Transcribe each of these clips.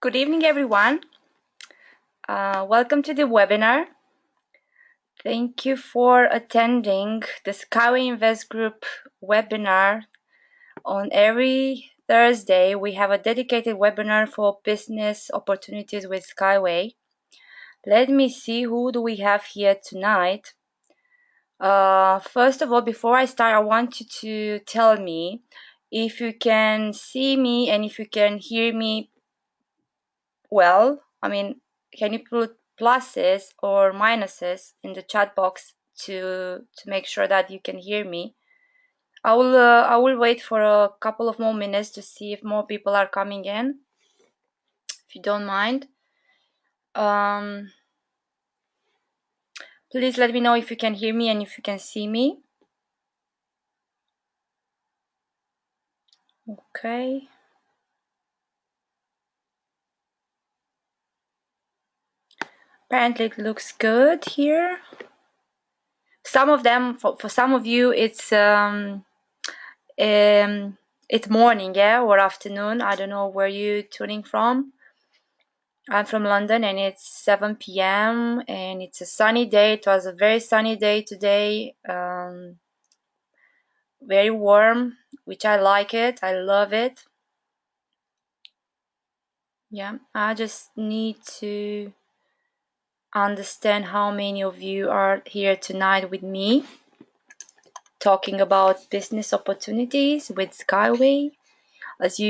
Good evening, everyone. Welcome to the webinar. Thank you for attending the SkyWay Invest Group webinar. On every Thursday, we have a dedicated webinar for business opportunities with SkyWay. Let me see, who do we have here tonight? First of all, before I start, I want you to tell me if you can see me and if you can hear me well. Can you put pluses or minuses in the chat box to make sure that you can hear me? I will wait for a couple of more minutes to see if more people are coming in, if you don't mind. Please let me know if you can hear me and if you can see me. Okay. Apparently it looks good here. Some of them, for some of you, it's morning, yeah, or afternoon. I don't know where you're tuning from. I'm from London and it's 7 p.m. and it's a sunny day. It was a very sunny day today. Very warm, which I like it. I love it. Yeah, I just need to understand how many of you are here tonight with me talking about business opportunities with SkyWay. As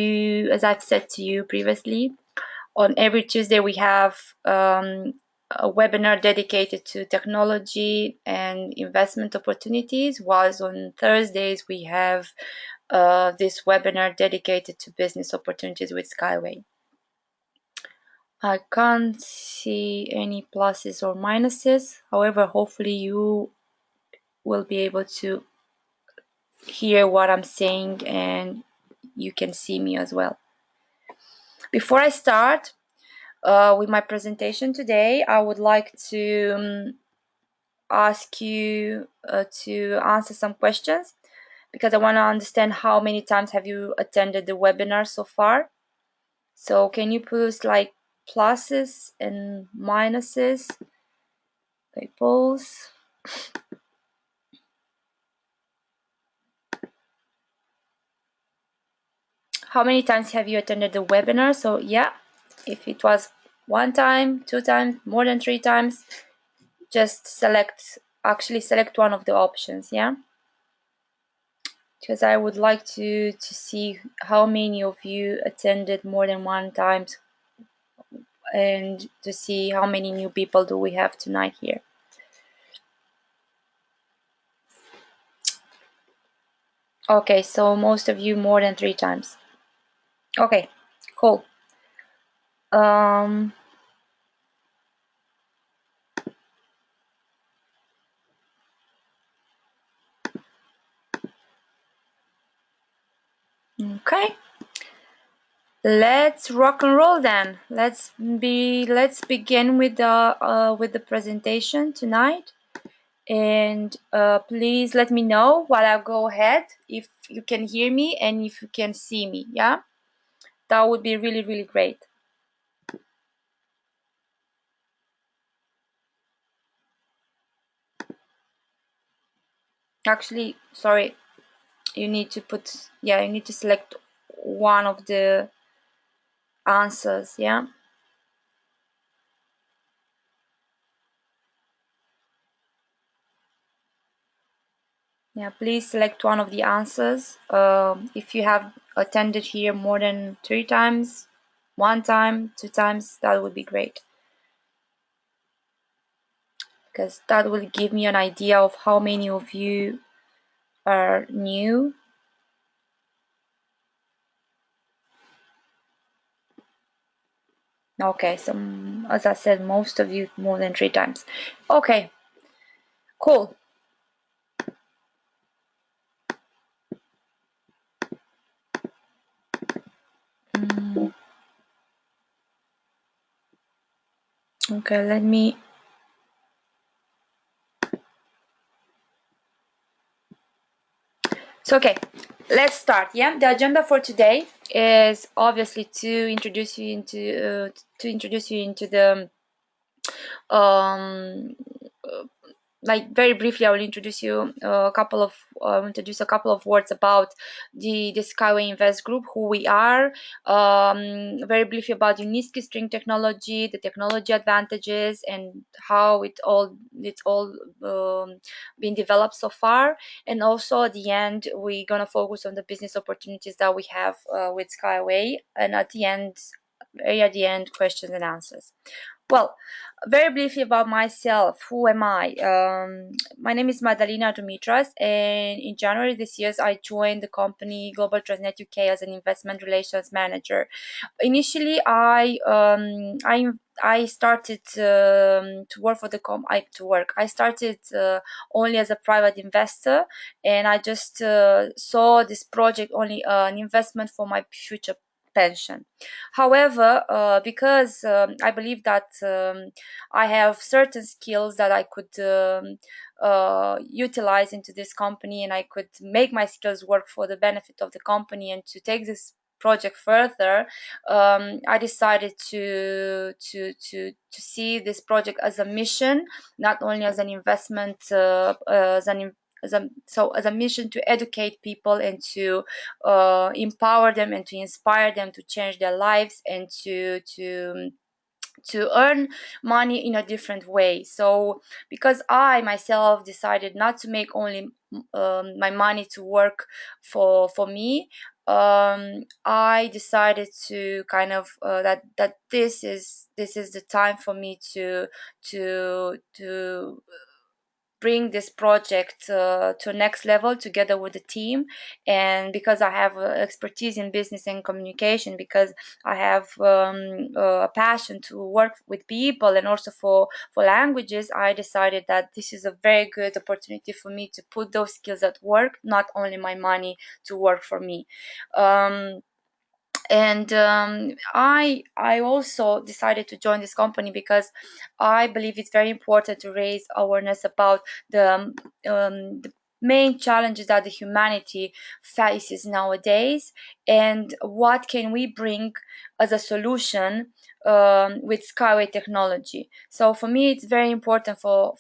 I've said to you previously, on every Tuesday we have a webinar dedicated to technology and investment opportunities, whilst on Thursdays we have this webinar dedicated to business opportunities with SkyWay. I can't see any pluses or minuses. However, hopefully you will be able to hear what I'm saying and you can see me as well. Before I start with my presentation today, I would like to ask you to answer some questions, because I want to understand how many times have you attended the webinar so far. So can you put like pluses and minuses? Okay, pause. How many times have you attended the webinar? So yeah, if it was 1 time, 2 times, more than 3 times, just select one of the options, yeah, because I would like to see how many of you attended more than 1 time and to see how many new people do we have tonight here. Okay, so most of you more than 3 times. Okay, cool. Okay, let's rock and roll then. Let's begin with the presentation tonight. And please let me know while I go ahead if you can hear me and if you can see me. Yeah, that would be really, really great. Actually, sorry, you need to select one of the answers. Yeah, please select one of the answers. If you have attended here more than 3 times, 1 time, 2 times, that would be great, because that will give me an idea of how many of you are new. Okay, so as I said, most of you more than 3 times. Okay, cool. Okay, let me. So okay, Let's start. Yeah, the agenda for today is obviously to introduce you into the um like very briefly. I will introduce a couple of words about the Skyway Invest Group, who we are, very briefly about Uniski string technology, the technology advantages, and how it's all been developed so far. And also at the end, we're gonna focus on the business opportunities that we have with Skyway, and very at the end, questions and answers. Well, very briefly about myself. Who am I? My name is Madalina Dumitras, and in January this year, I joined the company Global Transnet UK as an investment relations manager. Initially, I started to work for the com. I to work. I started only as a private investor, and I just saw this project only an investment for my future pension. However, because I believe that I have certain skills that I could utilize into this company, and I could make my skills work for the benefit of the company and to take this project further, I decided to see this project as a mission, not only as an investment, as a mission to educate people and to empower them and to inspire them to change their lives and to earn money in a different way. So because I myself decided not to make only my money to work for me, I decided to kind of that this is the time for me to bring this project to next level together with the team. And because I have expertise in business and communication, because I have a passion to work with people and also for languages, I decided that this is a very good opportunity for me to put those skills at work, not only my money to work for me. And I also decided to join this company because I believe it's very important to raise awareness about the main challenges that the humanity faces nowadays, and what can we bring as a solution with Skyway technology. So for me, it's very important for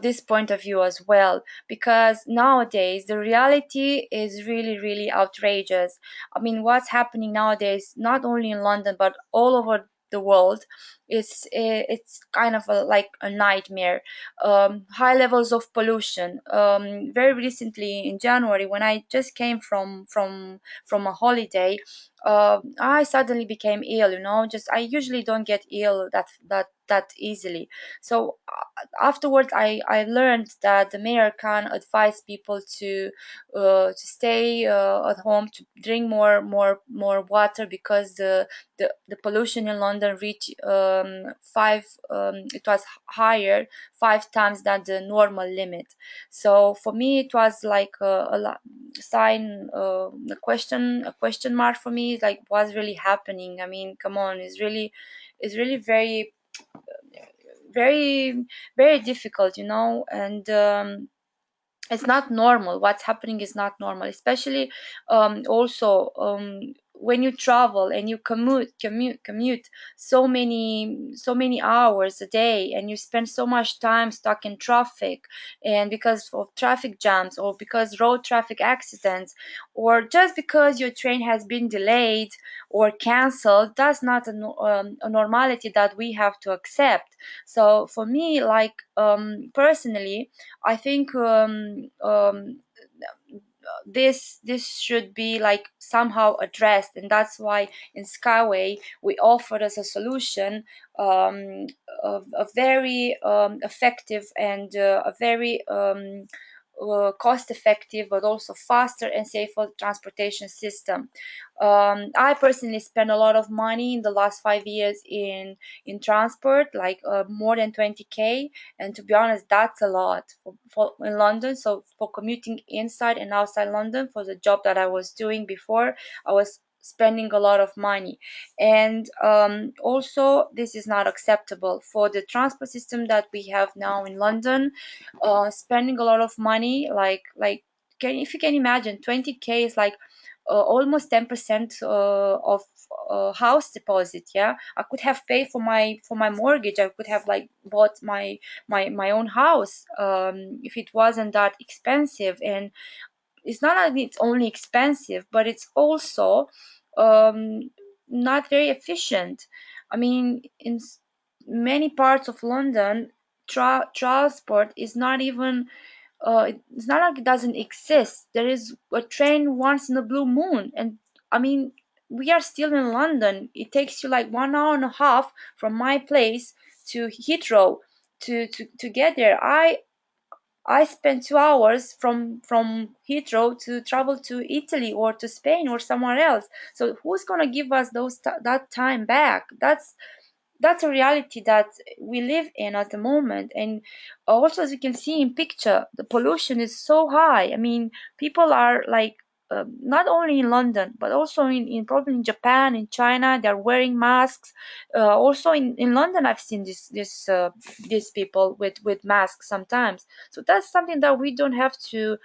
this point of view as well, because nowadays the reality is really really outrageous. I mean, what's happening nowadays, not only in London but all over the world, it's kind of like a nightmare. High levels of pollution. Very recently in January, when I just came from a holiday, I suddenly became ill. Just I usually don't get ill that easily. So afterwards, I learned that the mayor can advise people to stay at home, to drink more water, because the pollution in London reached it was higher 5 times than the normal limit. So for me, it was like sign, a question mark for me. Like, what's really happening? I mean, come on, it's really very very very difficult, and it's not normal. What's happening is not normal, especially also when you travel and you commute so many hours a day, and you spend so much time stuck in traffic, and because of traffic jams, or because road traffic accidents, or just because your train has been delayed or cancelled, that's not a normality that we have to accept. So for me, like, personally, I think this should be like somehow addressed, and that's why in Skyway we offered as a solution a very effective and a very cost effective, but also faster and safer transportation system. I personally spent a lot of money in the last 5 years in transport, like more than 20K, and to be honest, that's a lot for in London. So for commuting inside and outside London for the job that I was doing before, I was spending a lot of money. And also, this is not acceptable for the transport system that we have now in London. Spending a lot of money, like if you can imagine, 20K is like almost 10% of house deposit. Yeah, I could have paid for my mortgage. I could have like bought my own house if it wasn't that expensive. And it's not like it's only expensive, but it's also um, not very efficient. I mean, in many parts of London, transport is not even it's not like it doesn't exist. There is a train once in a blue moon, and I mean, we are still in London. It takes you like 1 hour and a half from my place to Heathrow to get there. I spent 2 hours from Heathrow to travel to Italy or to Spain or somewhere else. So who's gonna give us that time back? That's a reality that we live in at the moment. And also, as you can see in picture, the pollution is so high. I mean, people are like not only in London but also in probably in Japan, in China, they're wearing masks. Also in London, I've seen these people with masks sometimes. So that's something that we don't have to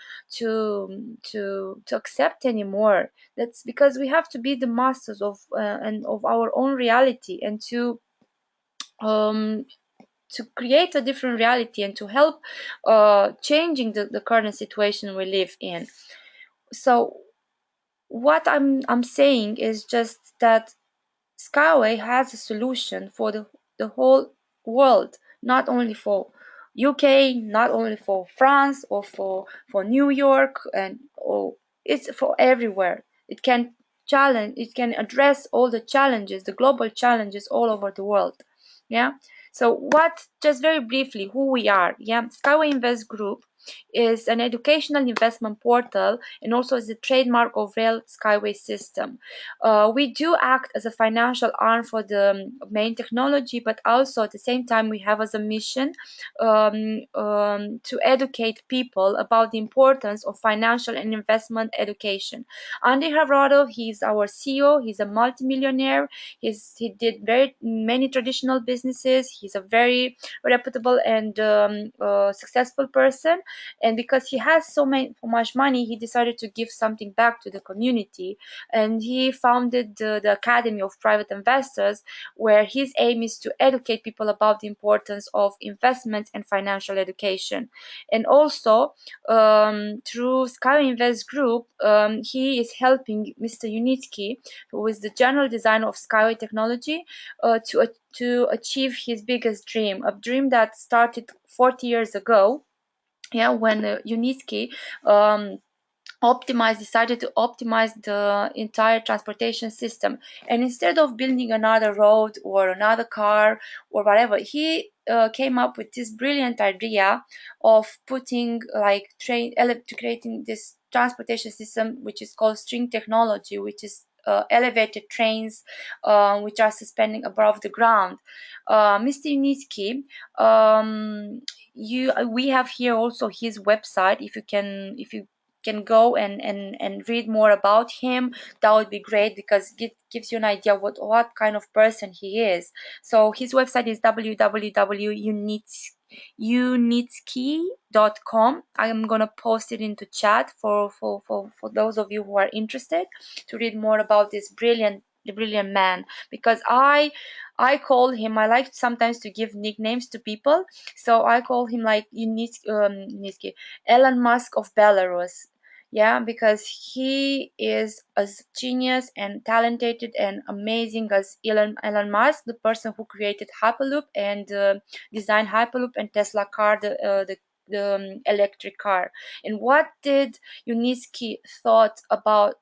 accept anymore. That's because we have to be the masters of and of our own reality, and um, to create a different reality and to help changing the current situation we live in. So what I'm saying is just that Skyway has a solution for the whole world, not only for UK, not only for France or for New York, and or it's for everywhere. It can address all the challenges, the global challenges all over the world. Yeah. So what, just very briefly, who we are. Yeah. Skyway Invest Group is an educational investment portal and also is a trademark of Rail Skyway system. We do act as a financial arm for the main technology, but also at the same time we have as a mission to educate people about the importance of financial and investment education. Andy Harado, he's our CEO. He's a multimillionaire. He did very many traditional businesses. He's a very reputable and successful person. And because he has so much money, he decided to give something back to the community, and he founded the Academy of Private Investors, where his aim is to educate people about the importance of investment and financial education. And also, through Sky Invest Group, he is helping Mr. Unitsky, who is the general designer of SkyWay Technology, to achieve his biggest dream, a dream that started 40 years ago. Yeah, when Unitsky um, decided to optimize the entire transportation system, and instead of building another road or another car or whatever, he came up with this brilliant idea of putting like to creating this transportation system which is called string technology, which is elevated trains which are suspending above the ground. Mr. Unitsky, you we have here also his website. If you can go and read more about him, that would be great, because it gives you an idea what kind of person he is. So his website is www.unitsky.com. I'm gonna post it into chat for those of you who are interested to read more about this brilliant man, because I call him, I like sometimes to give nicknames to people, so I call him like Unitsky, Elon Musk of Belarus. Yeah, because he is as genius and talented and amazing as Elon Musk, the person who created Hyperloop and designed Hyperloop and Tesla car, the electric car. And what did Unitsky thought about?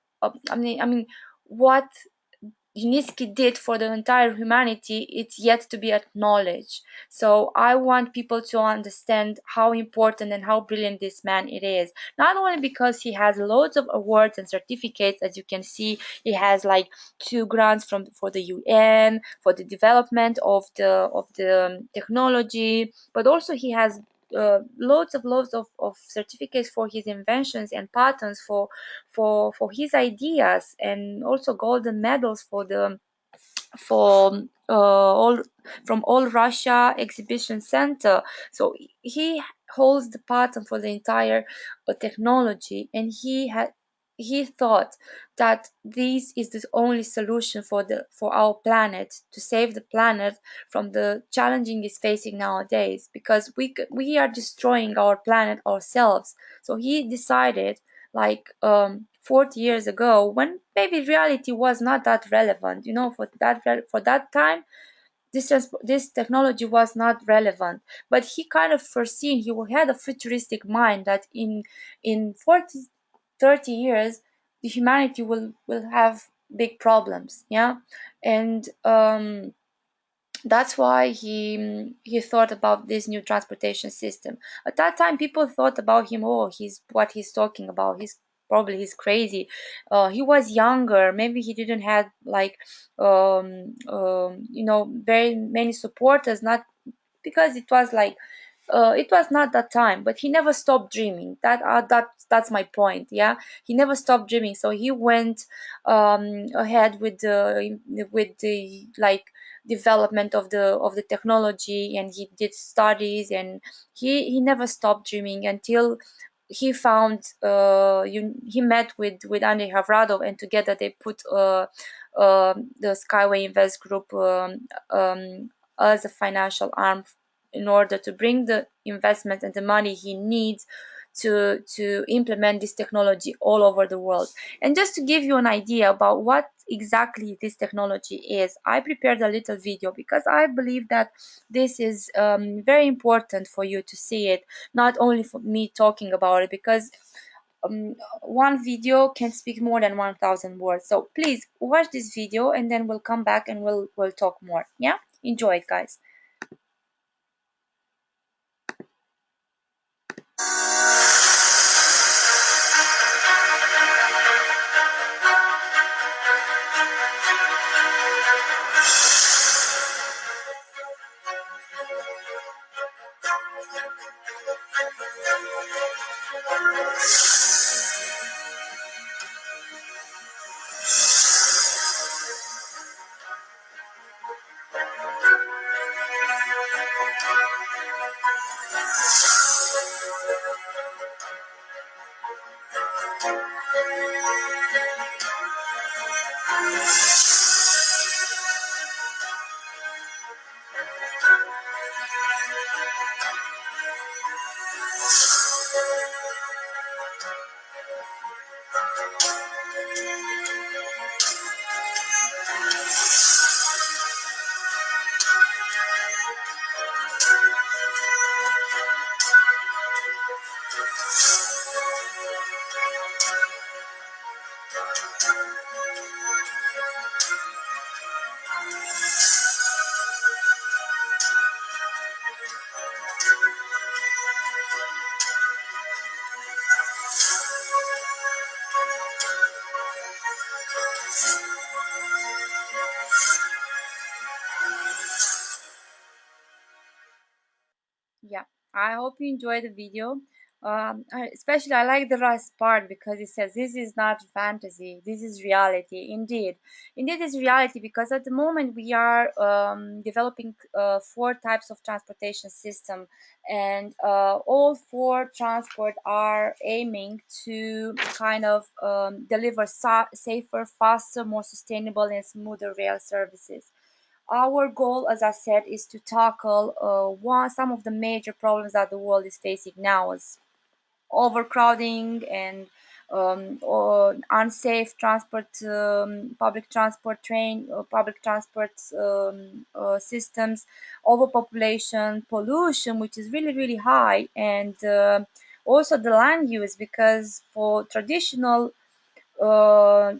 I mean, what Uniski did for the entire humanity, it's yet to be acknowledged. So I want people to understand how important and how brilliant this man it is. Not only because he has loads of awards and certificates, as you can see, he has like 2 grants from for the UN for the development of the technology, but also he has loads of certificates for his inventions and patents for his ideas, and also golden medals for all Russia exhibition center. So he holds the patent for the entire technology, and he thought that this is the only solution for our planet, to save the planet from the challenging is facing nowadays, because we are destroying our planet ourselves. So he decided, like 40 years ago, when maybe reality was not that relevant, for that time, this technology was not relevant, but he kind of foreseen, he had a futuristic mind that in 40, 30 years the humanity will have big problems, yeah. And that's why he thought about this new transportation system. At that time, people thought about him, oh, he's talking about, he's crazy. He was younger, maybe he didn't have like very many supporters, not because it was not that time, but he never stopped dreaming. That's my point. Yeah, he never stopped dreaming. So he went ahead with the like development of the technology, and he did studies, and he never stopped dreaming until he found he met with Andrei Havradov, and together they put the Skyway Invest Group as a financial arm in order to bring the investment and the money he needs to implement this technology all over the world. And just to give you an idea about what exactly this technology is, I prepared a little video because I believe that this is very important for you to see it, not only for me talking about it, because one video can speak more than 1,000 words. So please watch this video, and then we'll come back and we'll talk more. Yeah, enjoy it, guys. Yeah, I hope you enjoy the video. Especially, I like the last part because it says this is not fantasy, this is reality. Indeed, it's reality, because at the moment we are developing four types of transportation system, and all four transport are aiming to kind of deliver safer, faster, more sustainable, and smoother rail services. Our goal, as I said, is to tackle some of the major problems that the world is facing now, as overcrowding and or unsafe transport, public transport systems, overpopulation, pollution, which is really really high, and also the land use, because for traditional uh,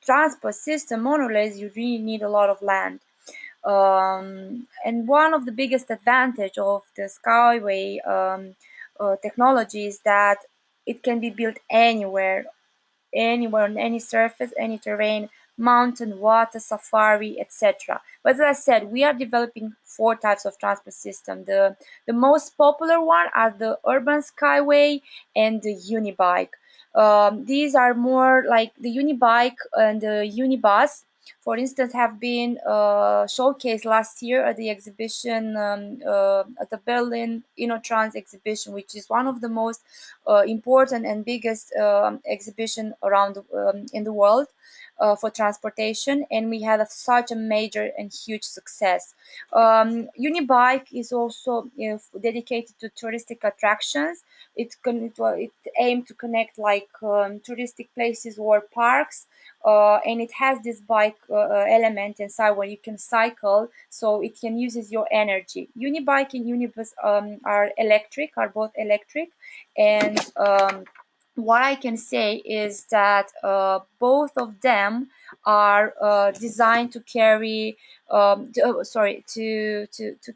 transport system, monorails, you really need a lot of land. And one of the biggest advantage of the Skyway technology is that it can be built anywhere on any surface, any terrain, mountain, water, safari, etc. But as I said, we are developing four types of transport system. The most popular one are the urban skyway and the unibike. These are more like the unibike and the unibus. for instance, have been showcased last year at the exhibition at the Berlin InnoTrans exhibition, which is one of the most important and biggest exhibition around in the world for transportation, and we had such a major and huge success. Unibike is also dedicated to touristic attractions. It aimed to connect like touristic places or parks, and it has this bike element inside where you can cycle, so it can uses your energy. Unibike and Unibus are both electric, and what I can say is that both of them are designed to carry to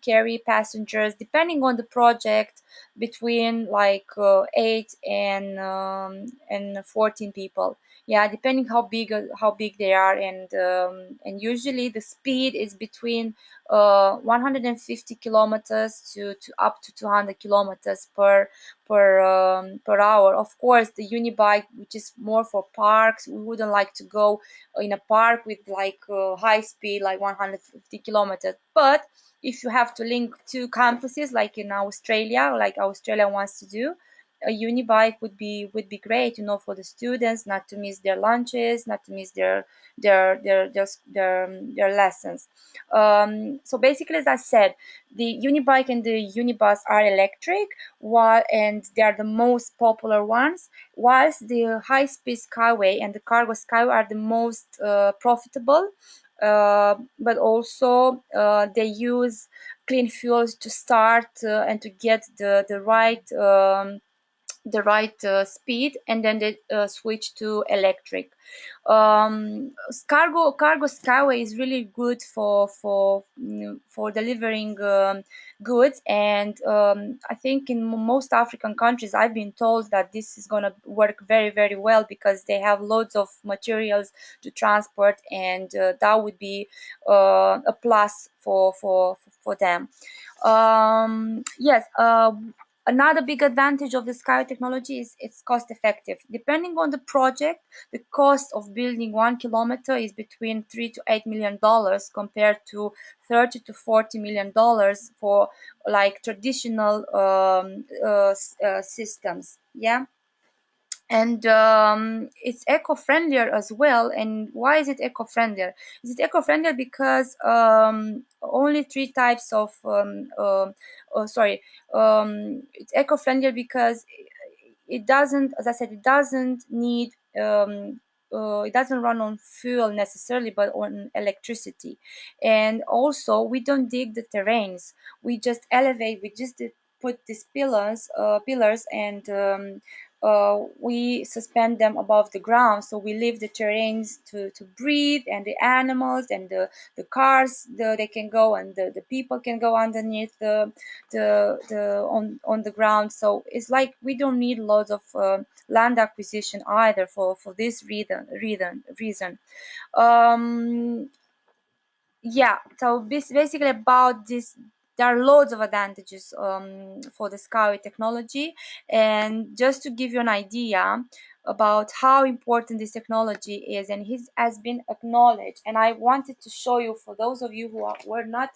carry passengers depending on the project between like 8 and 14 people. Yeah, depending how big they are, and usually the speed is between 150 kilometers to up to 200 kilometers per hour. Of course, the unibike, which is more for parks, we wouldn't like to go in a park with like high speed, like 150 kilometers. But if you have to link two campuses, like in Australia, like Australia wants to do, a unibike would be great, for the students, not to miss their lunches, not to miss their lessons. So basically, as I said, the unibike and the unibus are electric, and they are the most popular ones, whilst the high-speed skyway and the cargo skyway are the most profitable. But also they use clean fuels to start and to get the right speed, and then they switch to electric. Cargo skyway is really good for delivering goods, and I think in most African countries I've been told that this is going to work very, very well because they have loads of materials to transport, and that would be a plus for them. Yes. Another big advantage of the SkyWay technology is it's cost effective. Depending on the project, the cost of building 1 kilometer is between $3 to $8 million compared to $30 to $40 million for like traditional systems. Yeah, and it's eco-friendlier as well. And why is it eco-friendlier? Is it eco-friendlier because only three types of oh, sorry it's eco-friendlier because it doesn't, as I said, it doesn't need it doesn't run on fuel necessarily, but on electricity. And also, we don't dig the terrains. We just elevate. We just put these pillars, and we suspend them above the ground, so we leave the terrains to breathe, and the animals and the cars, they can go, and the people can go underneath on the ground. So it's like we don't need loads of land acquisition either for this reason. um yeah, so basically about this, there are loads of advantages for the skyway technology. And just to give you an idea about how important this technology is, and it has been acknowledged, and I wanted to show you for those of you were not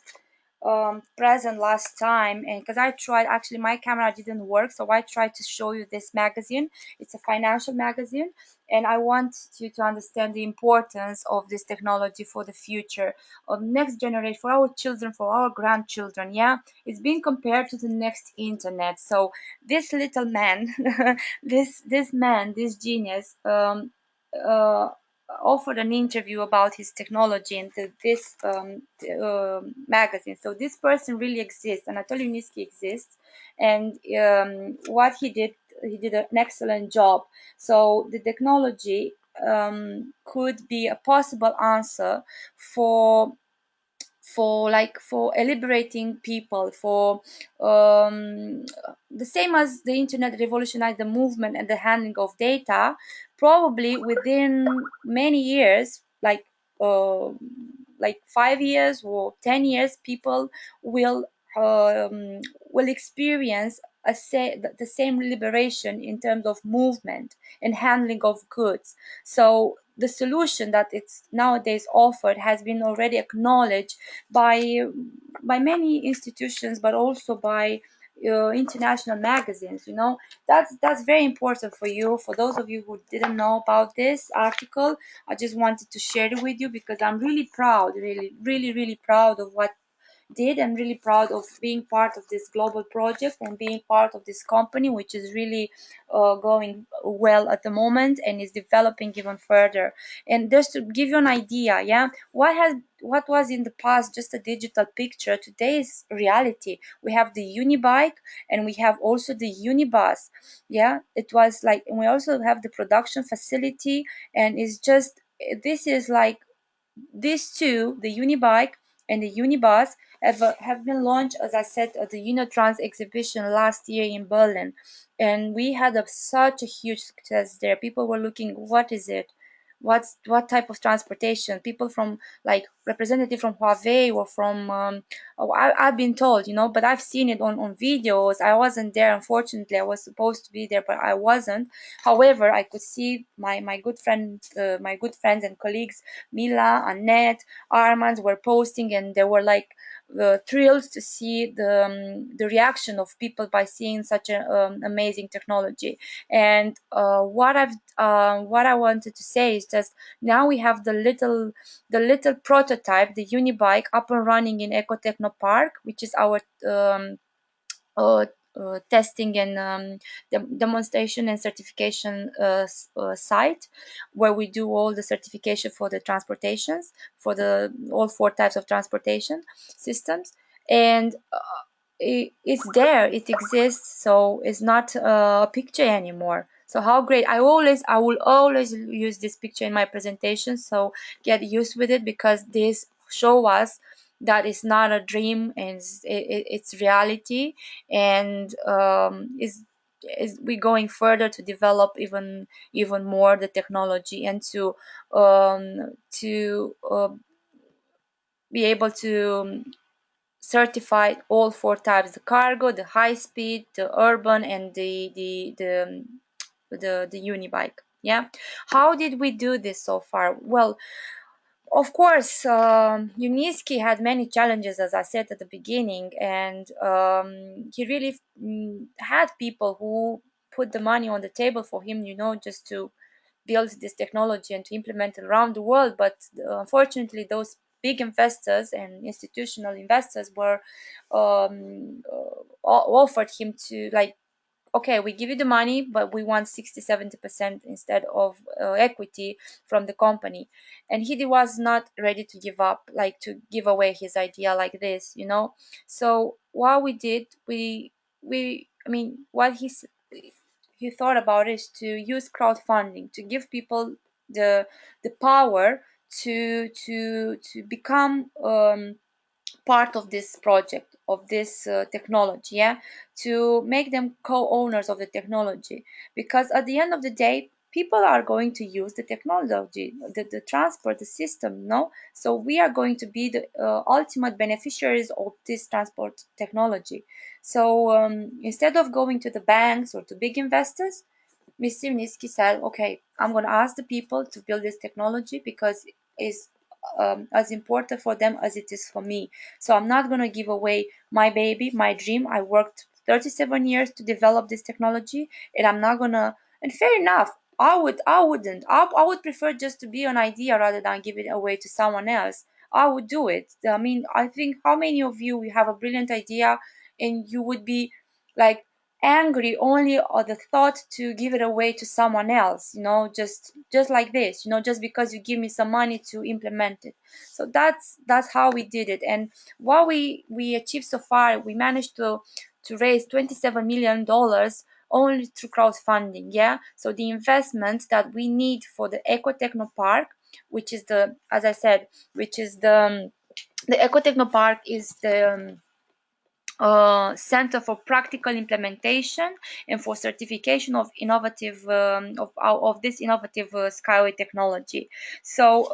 present last time, and because I tried, actually my camera didn't work, so I tried to show you this magazine. It's a financial magazine, and I want you to understand the importance of this technology for the future of next generation, for our children, for our grandchildren. Yeah, it's being compared to the next internet. So this little man, this genius, uh, offered an interview about his technology in this magazine. So this person really exists, Anatoly Niski exists, and what he did an excellent job. So the technology could be a possible answer for for liberating people, for the same as the internet revolutionized the movement and the handling of data. Probably within many years, uh, like 5 years or 10 years, people will will experience the same liberation in terms of movement and handling of goods. So the solution that it's nowadays offered has been already acknowledged by many institutions, but also by international magazines. That's very important for you. For those of you who didn't know about this article, I just wanted to share it with you because I'm really proud, really, really, really proud of what did. I'm really proud of being part of this global project and being part of this company, which is really going well at the moment and is developing even further. And just to give you an idea, yeah, what was in the past just a digital picture, today is reality. We have the unibike and we have also the unibus. Yeah, it was like, and we also have the production facility, and it's just, this is like, these two, the Unibike and the Unibus, have been launched, as I said, at the Unitrans exhibition last year in Berlin. And we had such a huge success there. People were looking, what is it? What type of transportation? People from, like, representative from Huawei or from, oh, I've been told, but I've seen it on videos. I wasn't there, unfortunately. I was supposed to be there, but I wasn't. However, I could see my good friend, my good friends and colleagues, Mila, Annette, Armand, were posting, and they were like thrilled to see the reaction of people by seeing such an amazing technology. And what I wanted to say is just, now we have the little prototype, the Unibike, up and running in Ecotechno Park, which is our uh, testing and demonstration and certification site, where we do all the certification for the transportations, for the all four types of transportation systems. And it's there, it exists, so it's not a picture anymore. So how great! I will always use this picture in my presentation, so get used with it, because this show us that it's not a dream, and it's reality. And is we going further to develop even more the technology, and to be able to certify all four types: the cargo, the high speed, the urban, and the unibike. Yeah. How did we do this so far? Well, of course, Uniski had many challenges, as I said at the beginning, and he really had people who put the money on the table for him, just to build this technology and to implement it around the world. But unfortunately, those big investors and institutional investors were offered him to, like, okay, we give you the money, but we want 60-70% instead of equity from the company. And he was not ready to give up, like to give away his idea like this. So what we did, I mean, what he thought about is to use crowdfunding to give people the the power to become part of this project, of this technology, yeah, to make them co-owners of the technology. Because at the end of the day, people are going to use the technology, the transport, the system, no? So we are going to be the ultimate beneficiaries of this transport technology. So instead of going to the banks or to big investors, Mr. Niski said, okay, I'm going to ask the people to build this technology because it's as important for them as it is for me. So I'm not going to give away my baby, my dream. I worked 37 years to develop this technology, and I'm not going to, and fair enough. I would prefer just to be an idea rather than give it away to someone else. I would do it. I mean, I think, how many of you have a brilliant idea and you would be like angry only at the thought to give it away to someone else, just like this, just because you give me some money to implement it. So that's how we did it. And what we achieved so far, we managed to raise $27 million only through crowdfunding. Yeah, so the investment that we need for the Ecotechno Park, which is the, as I said, which is the Ecotechno Park is Center for Practical Implementation and for Certification of innovative of this innovative SkyWay technology. So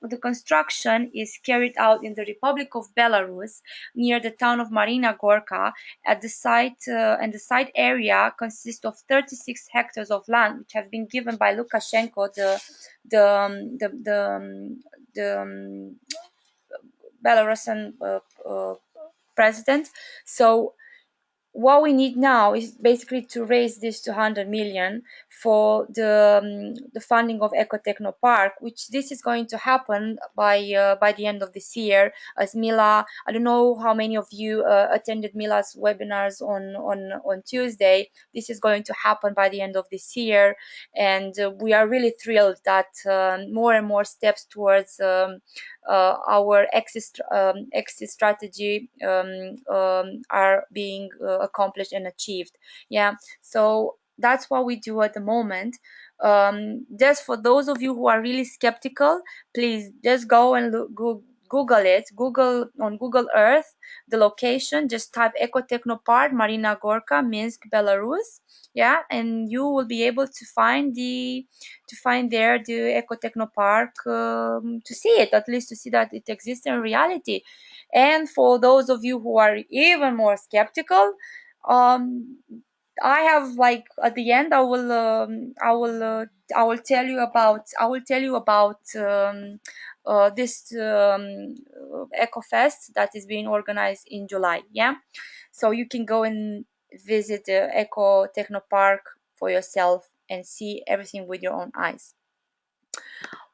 the construction is carried out in the Republic of Belarus near the town of Marina Gorka. At the site and the site area consists of 36 hectares of land, which have been given by Lukashenko, the the Belarusian president. So what we need now is basically to raise this 200 million for the funding of Ecotechno Park, which this is going to happen by the end of this year. As Mila, I don't know how many of you attended Mila's webinars on Tuesday. This is going to happen by the end of this year, and we are really thrilled that more and more steps towards our exit strategy are being accomplished and achieved. Yeah, so that's what we do at the moment. Just for those of you who are really skeptical, please just go and Google it. Google on Google Earth the location. Just type Ecotechnopark Marina Gorka, Minsk, Belarus. Yeah, and you will be able to find there the Ecotechnopark, to see it, at least to see that it exists in reality. And for those of you who are even more skeptical, um, I have, like, at the end I will tell you about this EcoFest that is being organized in July. Yeah, so you can go and visit the Eco Techno Park for yourself and see everything with your own eyes.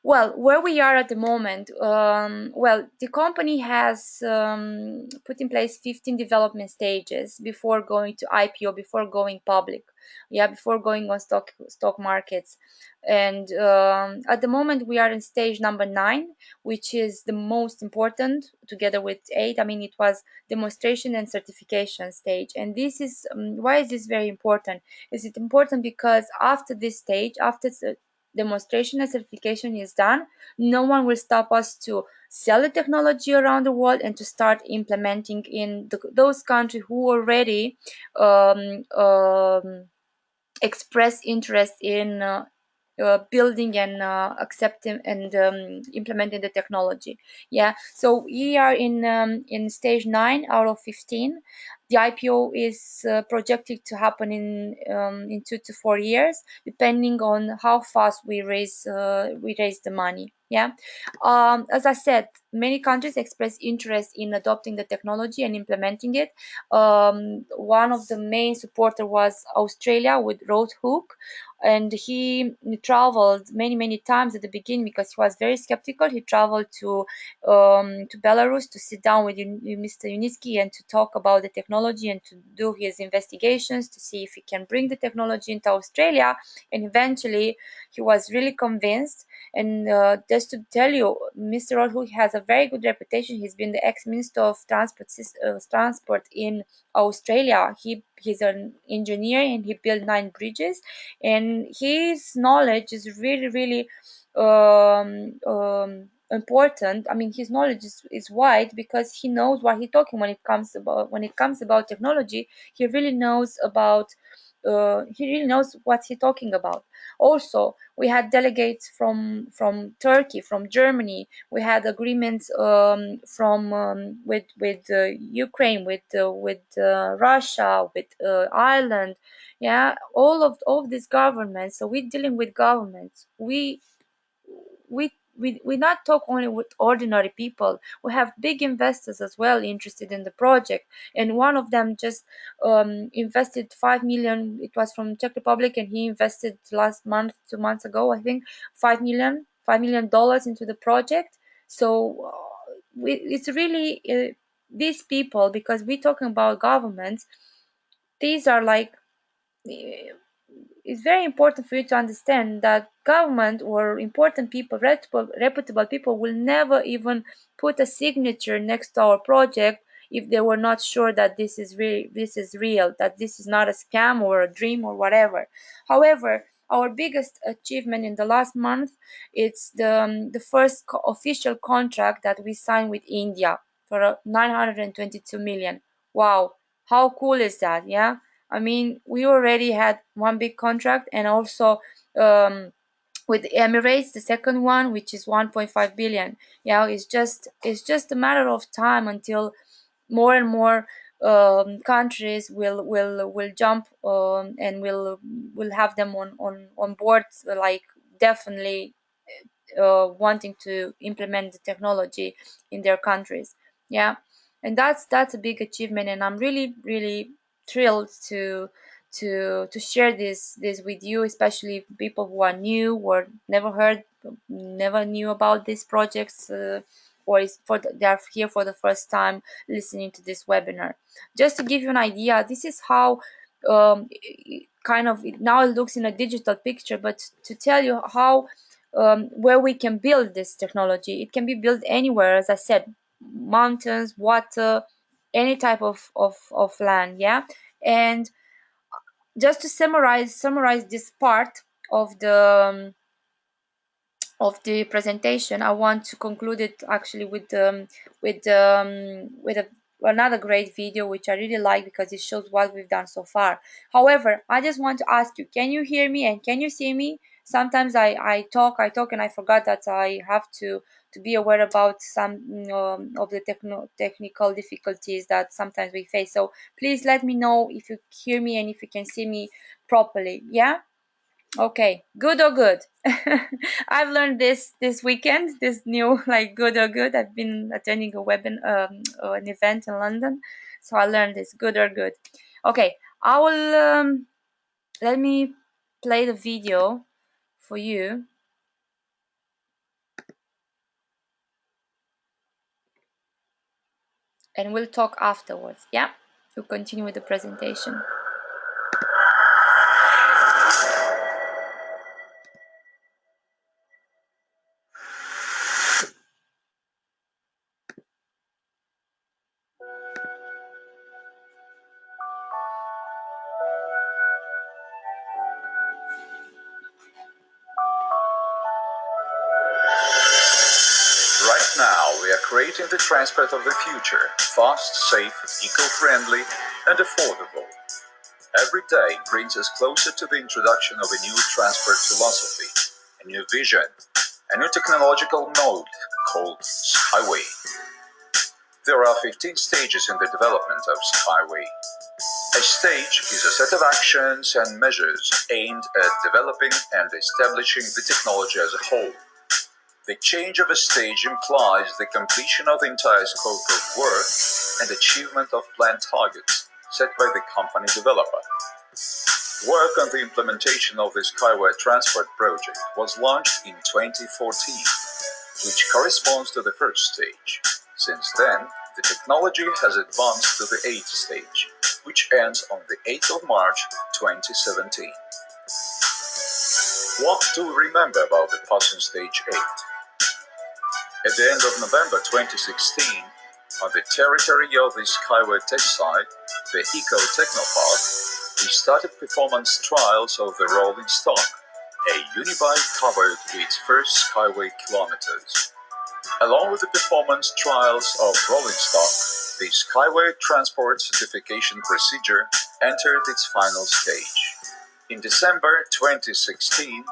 Well, where we are at the moment, well, the company has put in place 15 development stages before going to IPO, before going public, yeah, before going on stock markets. And at the moment, we are in stage number 9, which is the most important, together with 8. I mean, it was demonstration and certification stage. And this is why is this very important? Is it important because after this stage, after demonstration and certification is done, no one will stop us to sell the technology around the world and to start implementing in those countries who already express interest in building and accepting and implementing the technology. Yeah, so we are in stage 9 out of 15. The IPO is projected to happen in 2 to 4 years, depending on how fast we raise the money. Yeah, as I said, many countries express interest in adopting the technology and implementing it. One of the main supporter was Australia with Roadhook, and he traveled many times at the beginning because he was very skeptical. He traveled to Belarus to sit down with Mr. Unitsky and to talk about the technology and to do his investigations to see if he can bring the technology into Australia. And eventually, he was really convinced. And just to tell you, Mr. Rothhook has a very good reputation. He's been the ex-minister of transport in Australia. He's an engineer and he built 9 bridges. And his knowledge is really important. I mean, his knowledge is wide because he knows what he's talking when it comes about technology. He really knows about he really knows what he's talking about. Also, we had delegates from Turkey, from Germany. We had agreements from with Ukraine, with Russia, with Ireland. Yeah, all of these governments. So we're dealing with governments. We not talk only with ordinary people. We have big investors as well interested in the project, and one of them just invested 5 million. It was from Czech Republic, and he invested last month, 2 months ago, I think, $5 million into the project. So it's really these people, because we're talking about governments. These are like it's very important for you to understand that government or important people, reputable people, will never even put a signature next to our project if they were not sure that this is real, that this is not a scam or a dream or whatever. However, our biggest achievement in the last month, it's the first official contract that we signed with India for 922 million. Wow, how cool is that? Yeah, I mean, we already had one big contract, and also um, with the Emirates, the second one, which is 1.5 billion. Yeah, it's just a matter of time until more and more countries will jump and will have them on board, like definitely wanting to implement the technology in their countries. Yeah, and that's a big achievement, and I'm really thrilled to share this with you, especially people who are new or never knew about these projects. Or is for they are here for the first time listening to this webinar. Just to give you an idea, this is how kind of now it looks in a digital picture, but to tell you how where we can build this technology. It can be built anywhere, as I said, mountains, water, any type of land. Yeah, and just to summarize this part of the presentation, I want to conclude it actually with another great video which I really like because it shows what we've done so far. However, I just want to ask you, can you hear me and can you see me? Sometimes I talk and I forgot that I have to be aware about some of the technical difficulties that sometimes we face. So please let me know if you hear me and if you can see me properly. Yeah. Okay, good or good. I've learned this weekend, this new like good or good. I've been attending a an event in London, so I learned this good or good. Okay, I will let me play the video for you, and we'll talk afterwards. Yeah, we'll continue with the presentation. Right now, we are creating the transport of the future, fast, safe, eco-friendly, and affordable. Every day brings us closer to the introduction of a new transport philosophy, a new vision, a new technological mode called SkyWay. There are 15 stages in the development of SkyWay. A stage is a set of actions and measures aimed at developing and establishing the technology as a whole. The change of a stage implies the completion of the entire scope of work and achievement of planned targets set by the company developer. Work on the implementation of the SkyWay Transport project was launched in 2014, which corresponds to the first stage. Since then, the technology has advanced to the 8th stage, which ends on the 8th of March 2017. What do we remember about the passing stage 8? At the end of November 2016, on the territory of the SkyWay test site, the Eco Technopark, we started performance trials of the rolling stock. A unibike covered its first SkyWay kilometers. Along with the performance trials of rolling stock, the SkyWay transport certification procedure entered its final stage. In December 2016,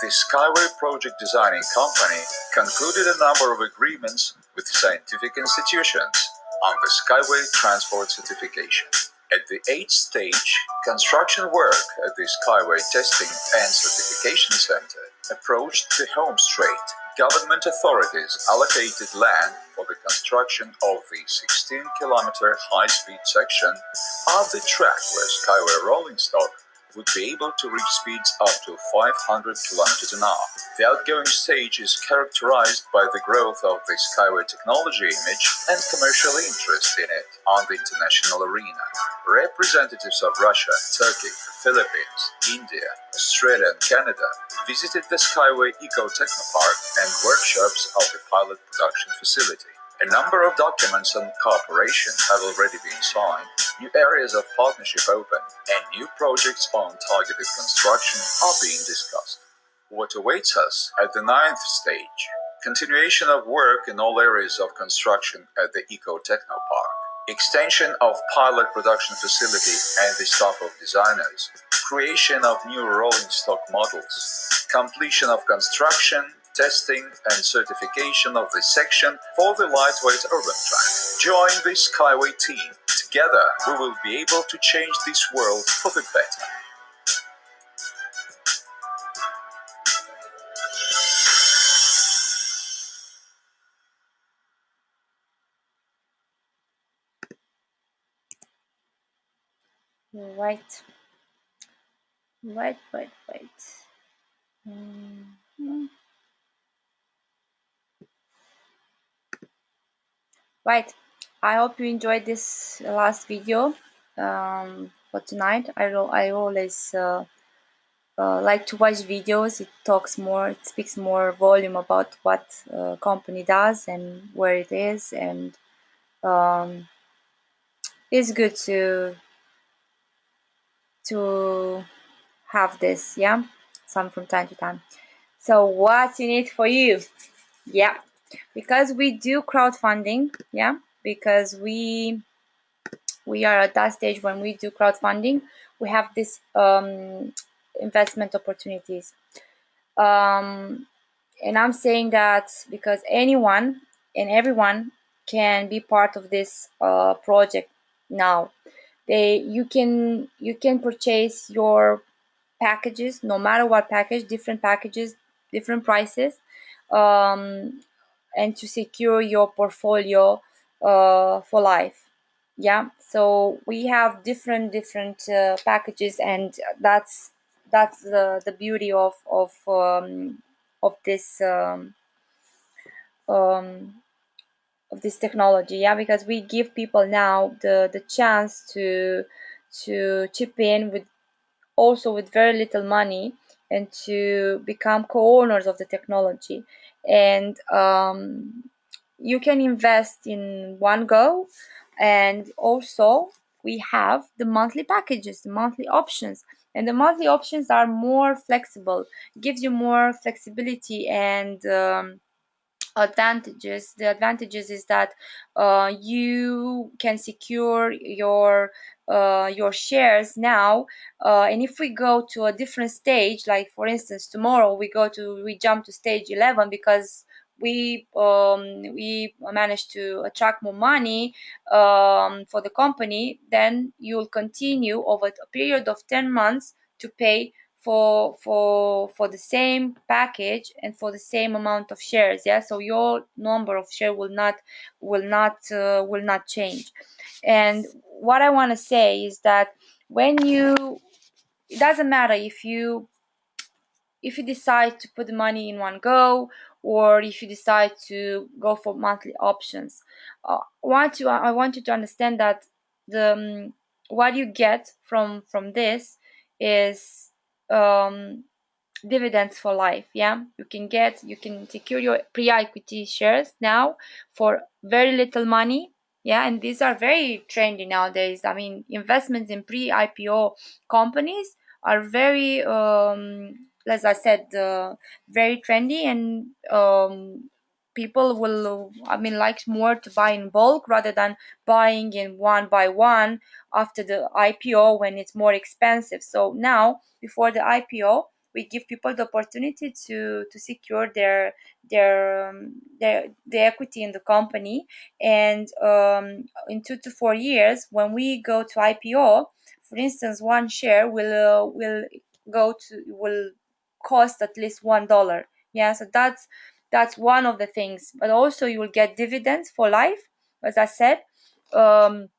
the SkyWay project designing company concluded a number of agreements with scientific institutions on the SkyWay transport certification. At the 8th stage, construction work at the SkyWay Testing and Certification Center approached the home straight. Government authorities allocated land for the construction of the 16-kilometer high-speed section of the track where SkyWay rolling stock would be able to reach speeds up to 500 kilometers an hour. The outgoing stage is characterized by the growth of the SkyWay technology image and commercial interest in it on the international arena. Representatives of Russia, Turkey, Philippines, India, Australia and Canada visited the SkyWay Eco Technopark and workshops of the pilot production facility. A number of documents on cooperation have already been signed, new areas of partnership open, and new projects on targeted construction are being discussed. What awaits us at the 9th stage? Continuation of work in all areas of construction at the Eco Technopark. extension of pilot production facility and the staff of designers, creation of new rolling stock models, completion of construction, testing and certification of the section for the lightweight urban track. Join the SkyWay team. Together, we will be able to change this world for the better. Right, right. Mhm. Right. I hope you enjoyed this last video for tonight. I always like to watch videos. It talks more, it speaks more volume about what company does and where it is, and um, it's good to have this, yeah, some from time to time. So what's in it for you? Yeah, because we do crowdfunding, yeah, because we are at that stage when we do crowdfunding, we have this investment opportunities. Um, and I'm saying that because anyone and everyone can be part of this project now. You can purchase your packages, no matter what package, different packages, different prices, um, and to secure your portfolio for life. Yeah, so we have different packages, and that's the beauty of this um, of this technology. Yeah, because we give people now the chance to chip in with also with very little money and to become co-owners of the technology, and you can invest in one go. And also we have the monthly packages, the monthly options, and the monthly options are more flexible, gives you more flexibility and advantages. The advantages is that you can secure your shares now, and if we go to a different stage, like for instance tomorrow we jump to stage 11 because we managed to attract more money for the company, then you'll continue over a period of 10 months to pay for the same package and for the same amount of shares. Yeah, so your number of share will not change. And what I want to say is that when you it doesn't matter if you decide to put the money in one go, or if you decide to go for monthly options. I want you to understand that the what you get from this is um, dividends for life. Yeah, you can secure your pre-equity shares now for very little money. Yeah, and these are very trendy nowadays. I mean, investments in pre-IPO companies are very as I said, very trendy, and people will, I mean, like more to buy in bulk rather than buying in one by one after the IPO when it's more expensive. So now before the IPO we give people the opportunity to secure the equity in the company, and in 2 to 4 years when we go to IPO, for instance, one share will cost at least $1. Yeah, so that's one of the things. But also you will get dividends for life, as I said. um,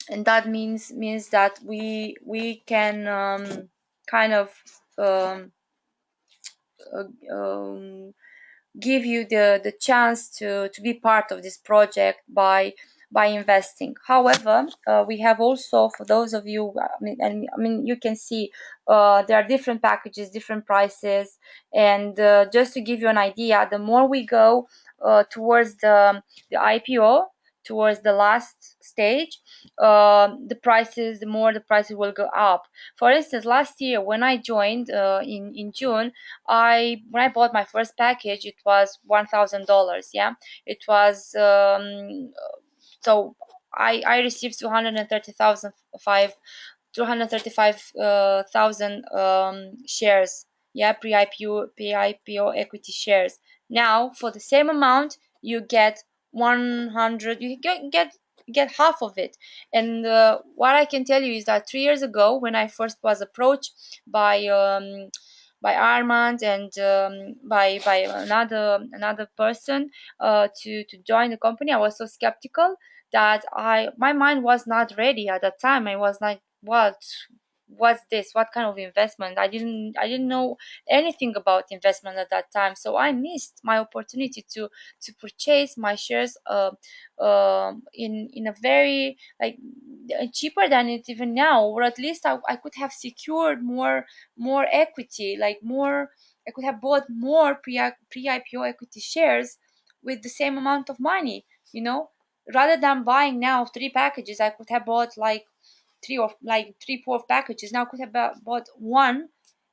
and that means that we can kind of um, uh, um, give you the chance to be part of this project by investing. However, we have also, for those of you, I mean you can see there are different packages, different prices, and just to give you an idea, the more we go towards the IPO, towards the last stage, the more the prices will go up. For instance, last year when I joined in June, when I bought my first package, it was $1,000. Yeah, it was so. I received 235,000 shares, yeah, pre-IPO equity shares. Now for the same amount you get 100, you get half of it. And what I can tell you is that 3 years ago, when I first was approached by Armand and by another person to join the company, I was so skeptical that I my mind was not ready at that time. I was like, what's this? What kind of investment? I didn't know anything about investment at that time, so I missed my opportunity to purchase my shares in a very like cheaper than it even now, or at least I could have secured more equity, like more. I could have bought more pre-IPO equity shares with the same amount of money, you know. Rather than buying now three packages, I could have bought like three, four packages. Now I could have bought one,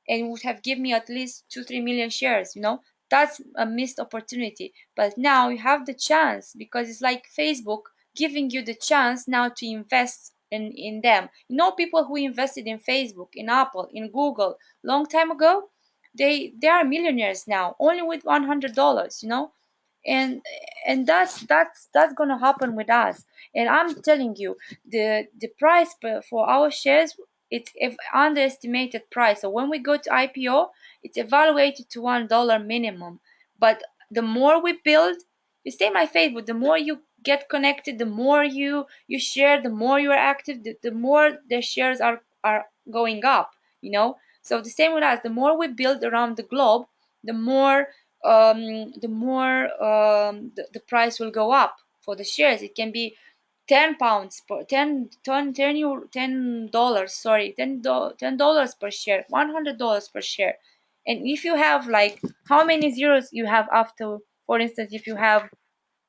and it would have given me at least 2, 3 million shares. You know, that's a missed opportunity. But now you have the chance, because it's like Facebook giving you the chance now to invest in them. You know, people who invested in Facebook, in Apple, in Google long time ago, they are millionaires now, only with $100. You know, and that's gonna happen with us. And I'm telling you, the price for our shares, it's underestimated price. So when we go to IPO, it's evaluated to $1 minimum. But the more we build, you stay my Facebook, the more you get connected, the more you share, the more you are active, the more the shares are going up, you know. So the same with us, the more we build around the globe, the more the price will go up for the shares. It can be £10 per $10, sorry, $10 per share, $100 per share. And if you have like, how many zeros you have after, for instance, if you have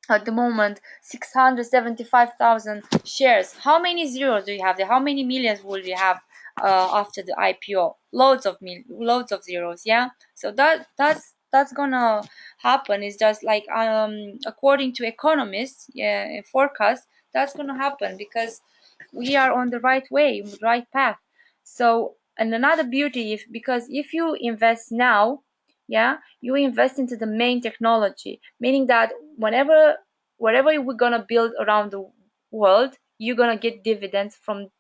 at the moment 675,000 shares, how many zeros do you have there? How many millions will you have after the IPO? Loads of zeros, yeah. So that's gonna happen. It's just like according to economists, yeah, forecast, that's gonna happen because we are on the right way, right path. So, and another beauty, if because if you invest now, yeah, you invest into the main technology, meaning that whatever we're gonna build around the world, you're gonna get dividends from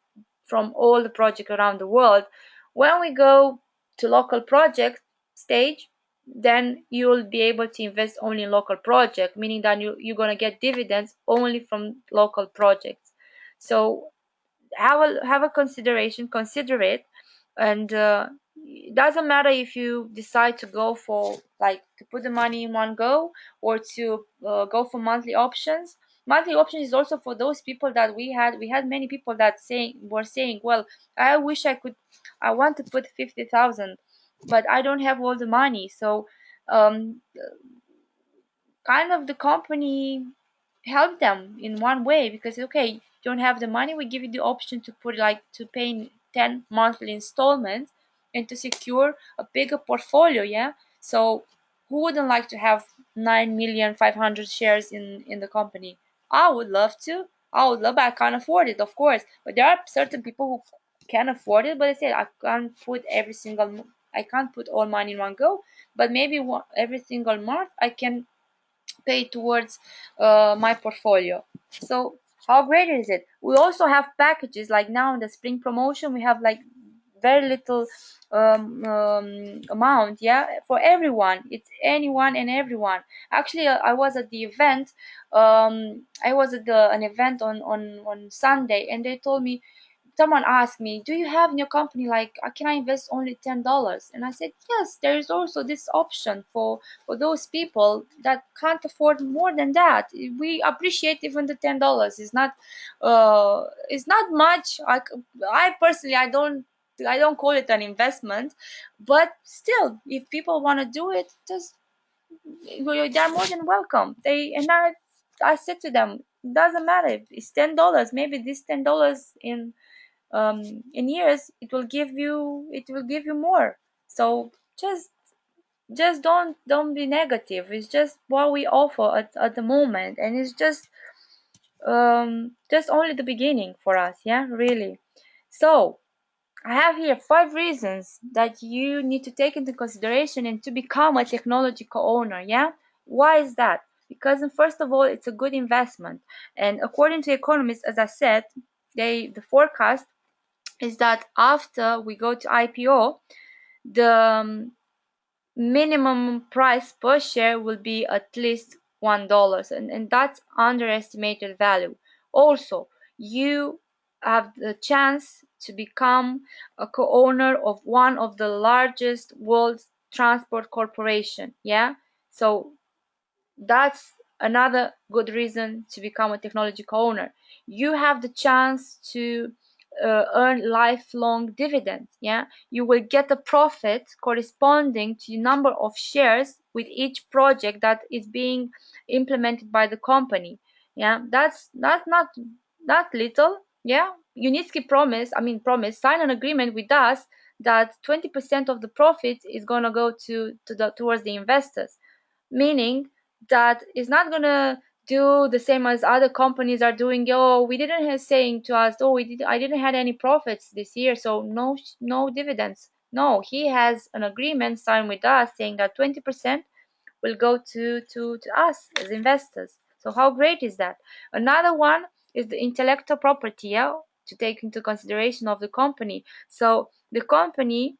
all the projects around the world. When we go to local project stage, then you'll be able to invest only in local project, meaning that you're gonna get dividends only from local projects. So have a consideration, consider it. And it doesn't matter if you decide to go for like to put the money in one go, or to go for monthly options. Monthly options is also for those people that we had many people that were saying, well, I wish I want to put 50,000, but I don't have all the money. So um, kind of the company help them in one way, because okay, you don't have the money, we give you the option to put like to pay in 10 monthly installments and to secure a bigger portfolio, yeah. So who wouldn't like to have 9,500,000 shares in the company? I would love to. I would love, but I can't afford it, of course. But there are certain people who can afford it, but I say I can't put all money in one go, but maybe every single month I can pay towards my portfolio. So how great is it? We also have packages like now in the spring promotion. We have like very little amount, yeah, for everyone. It's anyone and everyone. Actually, I was at the event. I was at an event on Sunday, and they told me, someone asked me, do you have in your company like can I invest only $10? And I said, yes, there is also this option for those people that can't afford more than that. We appreciate even the $10. It's not much. I personally, I don't call it an investment, but still, if people want to do it, just they're more than welcome. I said to them, doesn't matter if it's $10. Maybe this $10 in years, it will give you more. So just don't be negative. It's just what we offer at the moment, and it's just just only the beginning for us, yeah, really. So I have here 5 reasons that you need to take into consideration and to become a technology co-owner, yeah. Why is that? Because first of all, it's a good investment, and according to economists, as I said, the forecast is that after we go to IPO, the minimum price per share will be at least $1, and that's underestimated value. Also, you have the chance to become a co-owner of one of the largest world's transport corporation, yeah. So that's another good reason to become a technology owner. You have the chance to earn lifelong dividends, yeah. You will get a profit corresponding to the number of shares with each project that is being implemented by the company, yeah. That's not little, yeah. Unitsky promise sign an agreement with us that 20% of the profits is going to go towards the investors, meaning that it's not gonna do the same as other companies are doing. Oh, we didn't have saying to us, oh, I didn't had any profits this year, so no dividends. No, he has an agreement signed with us saying that 20% will go to us as investors. So how great is that? Another one is the intellectual property, yeah, to take into consideration of the company. So the company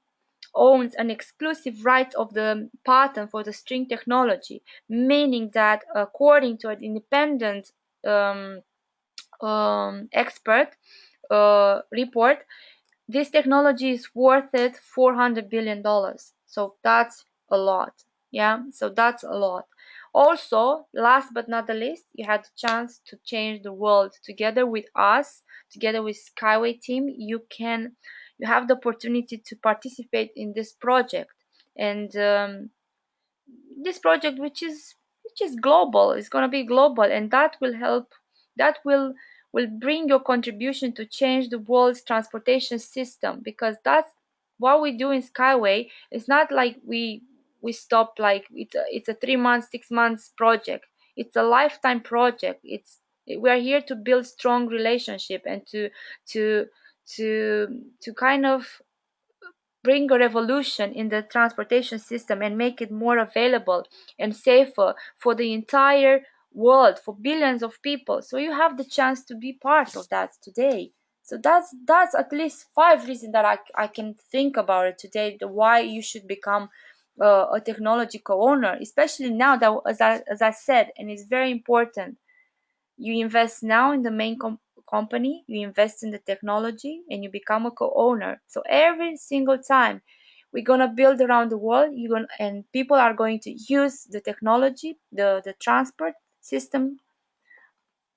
owns an exclusive right of the patent for the string technology, meaning that according to an independent um, expert report, this technology is worth it $400 billion. So that's a lot. Yeah, so that's a lot. Also, last but not the least, you had the chance to change the world together with us, together with Skyway team. You have the opportunity to participate in this project, and this project which is global, is going to be global, and that will help, that will bring your contribution to change the world's transportation system, because that's what we do in Skyway. It's not like we stop, like it's a 3 months 6 months project. It's a lifetime project. We are here to build strong relationship and to to kind of bring a revolution in the transportation system and make it more available and safer for the entire world, for billions of people. So you have the chance to be part of that today. So that's at least 5 reasons that I can think about it today, the why you should become a technology co-owner, especially now that, as I said, and it's very important, you invest now in the main company, you invest in the technology, and you become a co-owner. So every single time we're gonna build around the world, and people are going to use the technology, the transport system,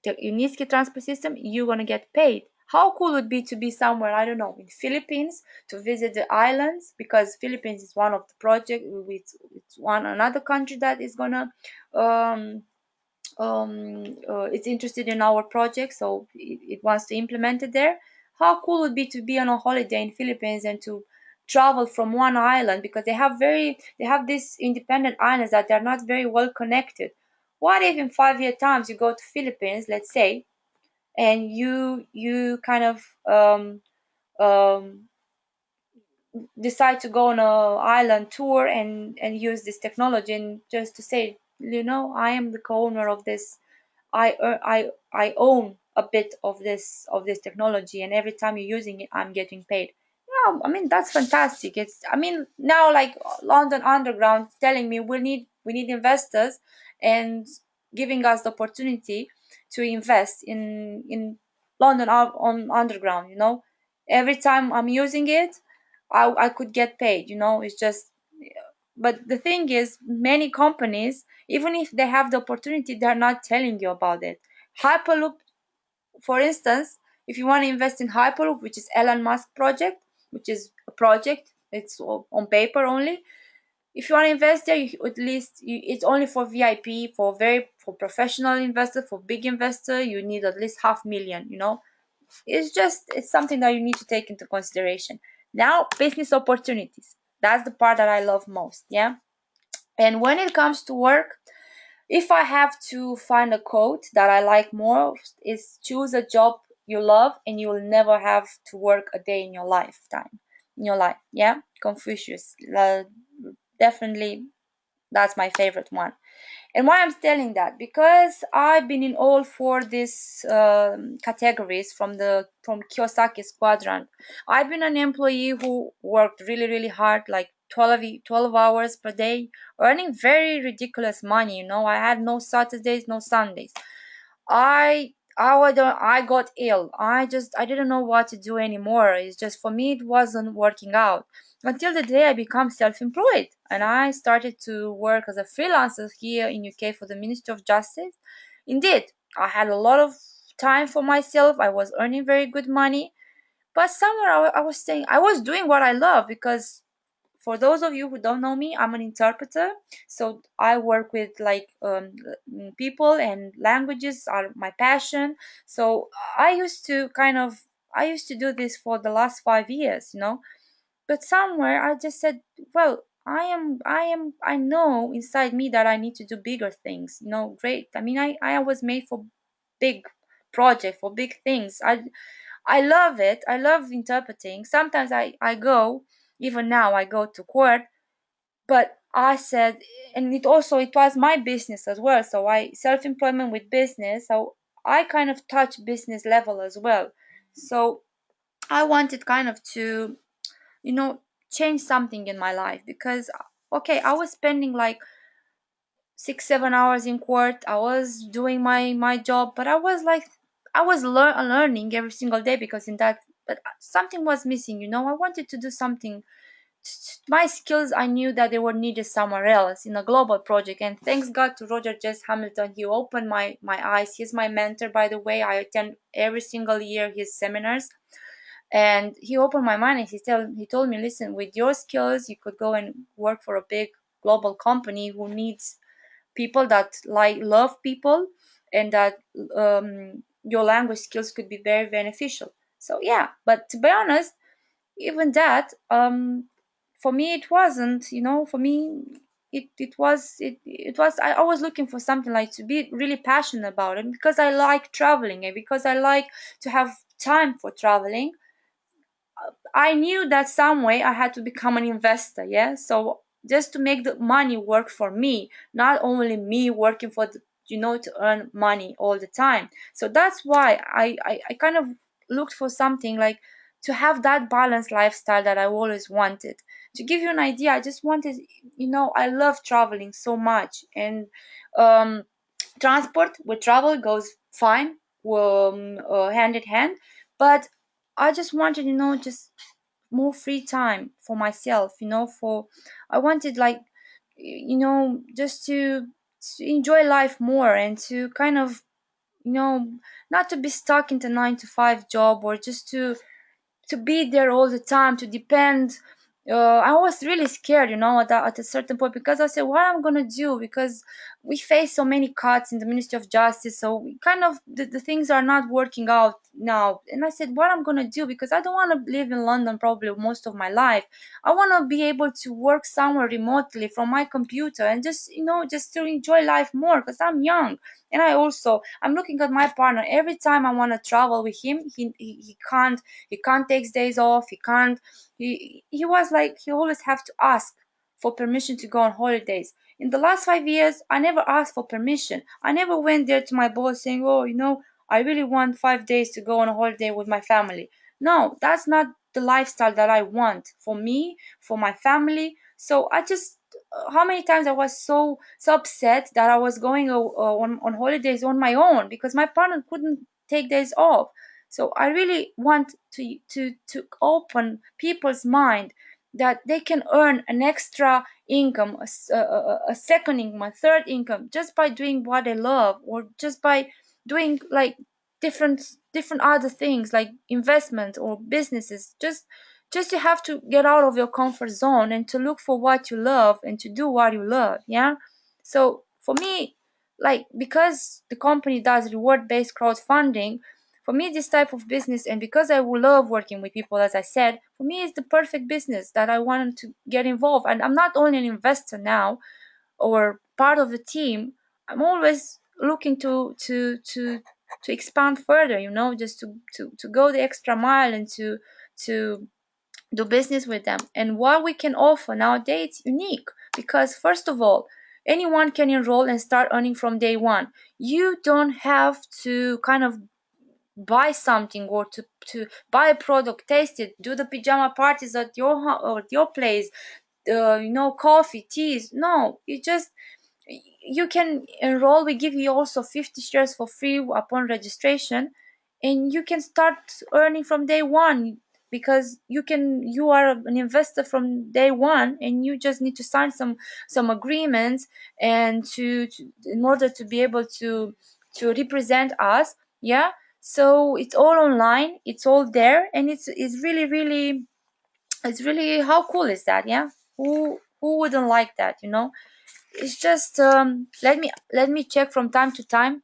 the Uniski transport system, you're gonna get paid. How cool would it be to be somewhere, I don't know, in Philippines, to visit the islands, because Philippines is one of the project with it's one another country that is gonna um it's interested in our project, so it wants to implement it there. How cool would it be to be on a holiday in Philippines and to travel from one island, because they have these independent islands that they're not very well connected. What if in 5 year times you go to Philippines, let's say, and you kind of um, decide to go on a island tour and use this technology, and just to say, I am the co-owner of this. I own a bit of this technology, and every time you're using it, I'm getting paid. Yeah, I mean that's fantastic. Now, like London Underground telling me we need investors, and giving us the opportunity to invest in London on Underground. Every time I'm using it, I could get paid. It's just. But the thing is, many companies, even if they have the opportunity, they're not telling you about it. Hyperloop, for instance, if you want to invest in Hyperloop, which is Elon Musk project, which is a project, it's on paper only. If you want to invest there, it's only for VIP, for professional investor, for big investor. You need at least 500,000. It's something that you need to take into consideration. Now, business opportunities. That's the part that I love most. Yeah. And when it comes to work, if I have to find a quote that I like more, is choose a job you love and you will never have to work a day in your lifetime. In your life, yeah, Confucius. Definitely, that's my favorite one. And why I'm telling that? Because I've been in all four these categories from Kiyosaki's quadrant. I've been an employee who worked really, really hard, like 12 hours per day, earning very ridiculous money. I had no Saturdays, no Sundays. I got ill. I didn't know what to do anymore. It's just for me it wasn't working out until the day I become self-employed and I started to work as a freelancer here in UK for the Ministry of Justice. Indeed, I had a lot of time for myself. I was earning very good money, but somewhere I was saying I was doing what I love because for those of you who don't know me, I'm an interpreter. So I work with like people, and languages are my passion. So I used to do this for the last 5 years. But somewhere I just said, well, I know inside me that I need to do bigger things. Great. I mean, I was made for big project, for big things. I love it. I love interpreting. Sometimes I go, even now I go to court, but I said, and it was my business as well. So I self-employment with business. So I kind of touch business level as well. So I wanted kind of to, you know, change something in my life because, okay, I was spending like 6, 7 hours in court. I was doing my job, but I was learning every single day because in that, but something was missing. I wanted to do something. My skills, I knew that they were needed somewhere else in a global project. And thanks God to Roger Jess Hamilton, he opened my eyes. He's my mentor, by the way. I attend every single year his seminars, and he opened my mind. And he told me, listen, with your skills you could go and work for a big global company who needs people that like love people, and that your language skills could be very beneficial. So yeah, but to be honest, even that, for me it wasn't. For me I was looking for something like to be really passionate about it, because I like traveling and because I like to have time for traveling. I knew that some way I had to become an investor, yeah. So just to make the money work for me, not only me working for to earn money all the time. So that's why I kind of looked for something like to have that balanced lifestyle that I always wanted. To give you an idea, I just wanted, I love traveling so much, and um, transport with travel goes fine, hand in hand. But I just wanted, just more free time for myself. For I wanted like, just to enjoy life more, and to kind of, you know not to be stuck in the 9 to 5 job, or just to be there all the time, to depend. I was really scared, at a certain point, because I said, what I'm gonna do? Because we face so many cuts in the Ministry of Justice, so we kind of the things are not working out now. And I said, what I'm gonna do? Because I don't want to live in London probably most of my life. I want to be able to work somewhere remotely from my computer, and just to enjoy life more, because I'm young. And I'm looking at my partner. Every time I want to travel with him, he can't take days off. He was like, he always have to ask for permission to go on holidays. In the last 5 years, I never asked for permission. I never went there to my boss saying, oh, I really want 5 days to go on a holiday with my family. No, that's not the lifestyle that I want for me, for my family. So I just, how many times I was so upset that I was going on holidays on my own because my partner couldn't take days off. So I really want to open people's mind that they can earn an extra income, a second income, a third income, just by doing what they love, or just by doing like different other things like investment or businesses. Just you have to get out of your comfort zone and to look for what you love and to do what you love, yeah. So for me, like, because the company does reward based crowdfunding, for me this type of business, and because I will love working with people, as I said, for me it's the perfect business that I wanted to get involved. And I'm not only an investor now or part of the team, I'm always looking to expand further, just to go the extra mile and to do business with them. And what we can offer nowadays, it's unique because first of all, anyone can enroll and start earning from day one. You don't have to kind of buy something or to buy a product, taste it, do the pajama parties at or at your place, coffee, teas. No, you can enroll. We give you also 50 shares for free upon registration, and you can start earning from day one because you are an investor from day one, and you just need to sign some agreements and in order to be able to represent us. Yeah, so it's all online, it's all there, and it's really really, it's really, how cool is that? Yeah, who wouldn't like that, it's just let me check from time to time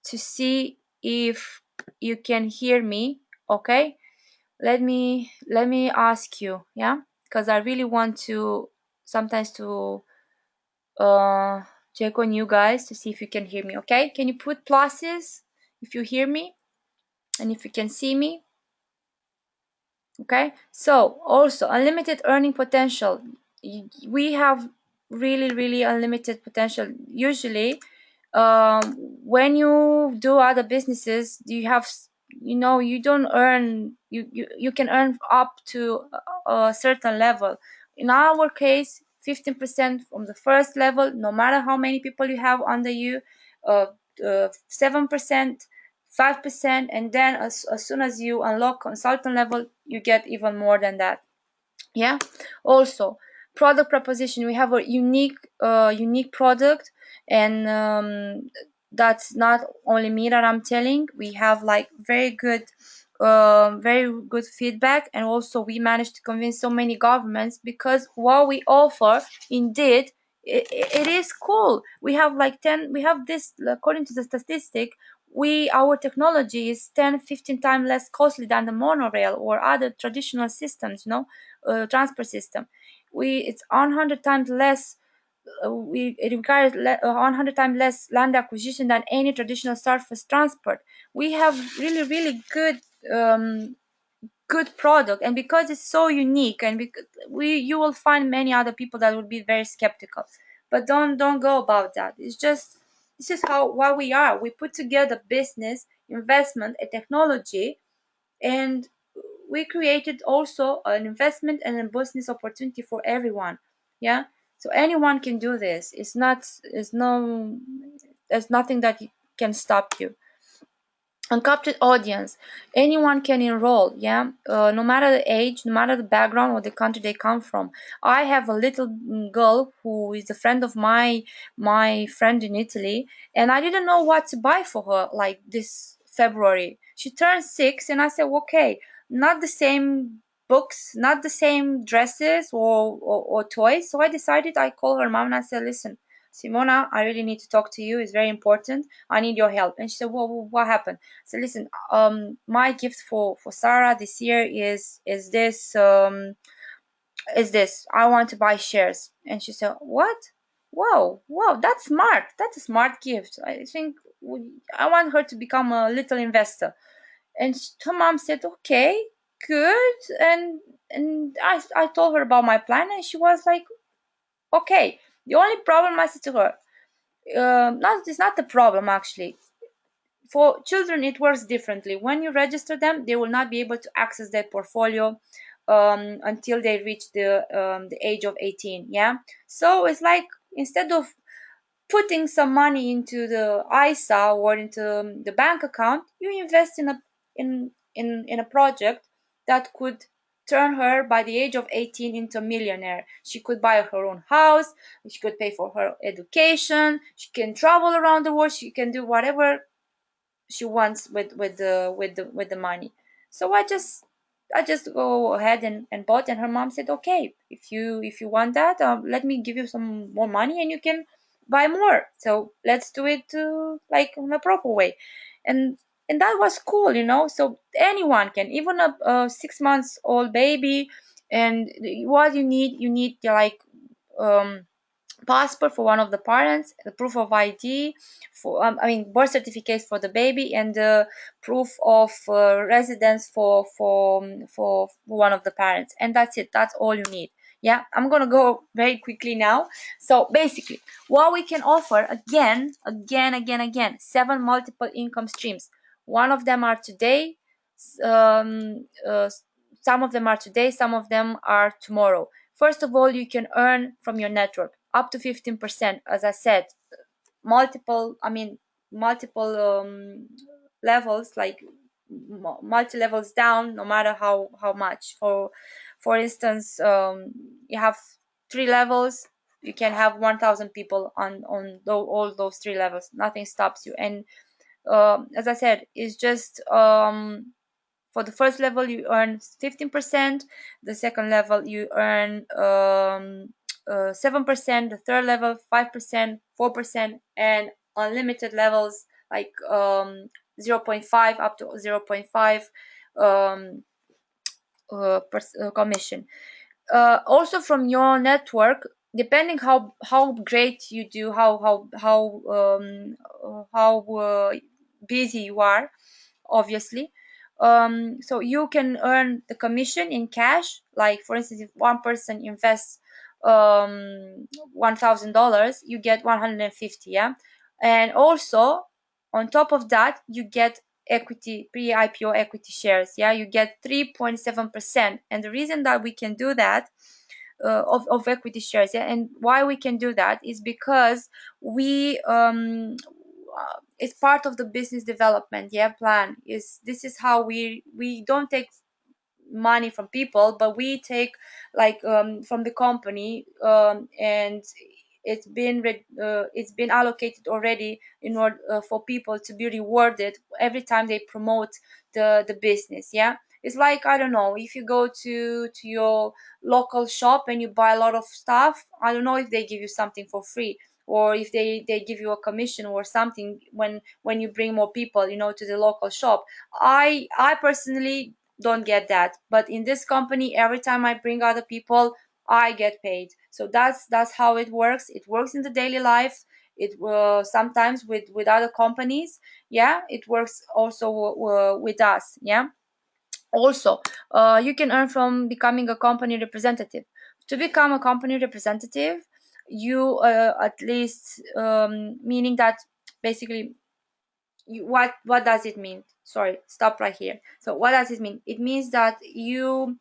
to see if you can hear me. Okay, let me ask you, yeah, because I really want to sometimes to uh check on you guys to see if you can hear me. Okay, can you put pluses if you hear me and if you can see me? Okay, so also unlimited earning potential. We have really really unlimited potential. Usually when you do other businesses, you have, you don't earn, you can earn up to a certain level. In our case, 15% from the first level, no matter how many people you have under you. 7%, 5%, and then as soon as you unlock consultant level, you get even more than that. Yeah, also product proposition. We have a unique product, and that's not only me that I'm telling. We have like very good feedback, and also we managed to convince so many governments because what we offer, indeed, it is cool. We have like 10, we have this, according to the statistic, our technology is 10-15 times less costly than the monorail or other traditional systems, transport system. It's 100 times less. It requires 100 times less land acquisition than any traditional surface transport. We have really really good product, and because it's so unique, and because you will find many other people that will be very skeptical, but don't go about that. It's just how what we are. We put together business, investment, and technology, and we created also an investment and a business opportunity for everyone. Yeah, so anyone can do this. There's nothing that can stop you. Uncapped audience, anyone can enroll. Yeah, no matter the age, no matter the background or the country they come from. I have a little girl who is a friend of my friend in Italy, and I didn't know what to buy for her like this February. She turned 6, and I said, okay, not the same books, not the same dresses or toys. So I decided, I called her mom and I said, listen, Simona, I really need to talk to you. It's very important. I need your help. And she said, well, what happened? So listen, my gift for Sarah this year is this. I want to buy shares. And she said, what? Wow, that's smart. That's a smart gift. I think I want her to become a little investor. And her mom said, okay, good. And I told her about my plan, and she was like, okay. The only problem, I said to her, not it's not the problem actually. For children it works differently. When you register them, they will not be able to access their portfolio until they reach the age of 18. Yeah, so it's like, instead of putting some money into the ISA or into the bank account, you invest in a project that could turn her by the age of 18 into a millionaire. She could buy her own house, she could pay for her education, she can travel around the world, she can do whatever she wants with the money. So I just go ahead and bought, and her mom said, okay, if you want that, let me give you some more money and you can buy more. So let's do it like in a proper way. And and that was cool, so anyone can, even a 6 months old baby. And what you need like um passport for one of the parents, the proof of ID for birth certificate for the baby, and the proof of residence for one of the parents, and that's it. That's all you need. Yeah, I'm gonna go very quickly now. So basically, what we can offer, again, 7 multiple income streams. One of them are today, um, uh, some of them are today, some of them are tomorrow. First of all, you can earn from your network up to 15%. As I said, multiple levels, like multi levels down, no matter how much. For instance, you have 3 levels, you can have 1,000 people on all those 3 levels. Nothing stops you. And as I said, it's just for the first level you earn 15%, the second level you earn 7%, the third level 5%, 4%, and unlimited levels like zero point 0.5 up to 0.5 um, commission. Also from your network, depending how great you do, how busy you are, obviously. So you can earn the commission in cash. Like for instance, if one person invests $1,000, you get 150. Yeah, and also on top of that, you get equity, pre-IPO equity shares. Yeah, you get 3.7%. And the reason that we can do that, of equity shares, yeah, and why we can do that is because we it's part of the business development, yeah, plan. Is This is how we don't take money from people, but we take like from the company, and it's been allocated already in order for people to be rewarded every time they promote the business. Yeah, it's like, I don't know, if you go to your local shop and you buy a lot of stuff, I don't know if they give you something for free, or if they give you a commission or something when you bring more people, to the local shop. I personally don't get that, but in this company, every time I bring other people, I get paid. So that's how it works. It works in the daily life. It sometimes with other companies. Yeah, it works also with us. Yeah. Also, you can earn from becoming a company representative. To become a company representative, you at least, meaning that basically, what does it mean? Sorry, stop right here. So what does it mean? It means that you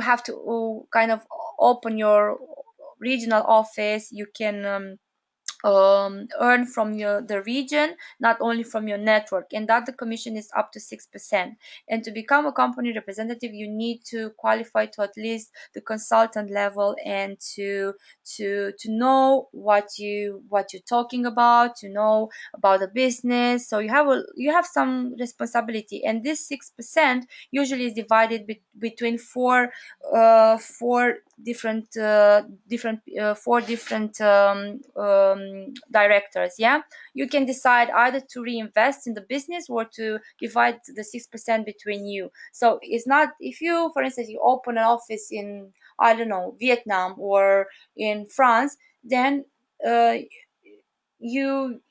have to kind of open your regional office. You can earn from the region, not only from your network, and that the commission is up to 6%. And to become a company representative, you need to qualify to at least the consultant level, and to know what you're talking about, to know about the business. So you have some responsibility, and this 6% usually is divided between four different directors. Yeah, you can decide either to reinvest in the business or to divide the 6% between you. So it's not, if you, for instance, you open an office in, I don't know, Vietnam or in France, then uh, you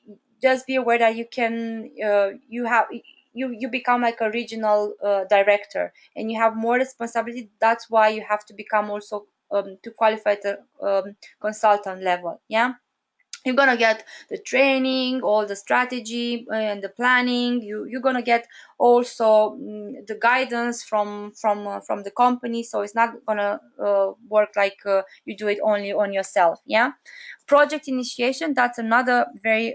just be aware that you can you become like a regional director, and you have more responsibility. That's why you have to become also to qualify the consultant level. Yeah, you're gonna get the training, all the strategy and the planning. You're gonna get also the guidance from the company. So it's not gonna work like you do it only on yourself. Yeah, project initiation, that's another very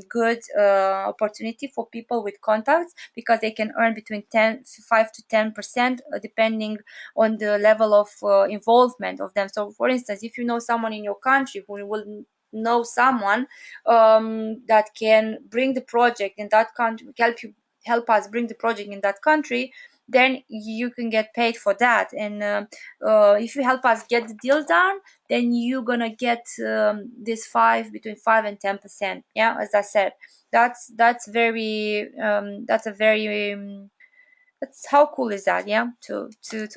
good opportunity for people with contacts, because they can earn between 5 to 10%, depending on the level of involvement of them. So for instance, if you know someone in your country who will know someone that can bring the project in that country, help us bring the project in that country, then you can get paid for that. And if you help us get the deal done, then you're gonna get this between 5 and 10%. Yeah, as I said, that's very that's a very that's how cool is that? Yeah, to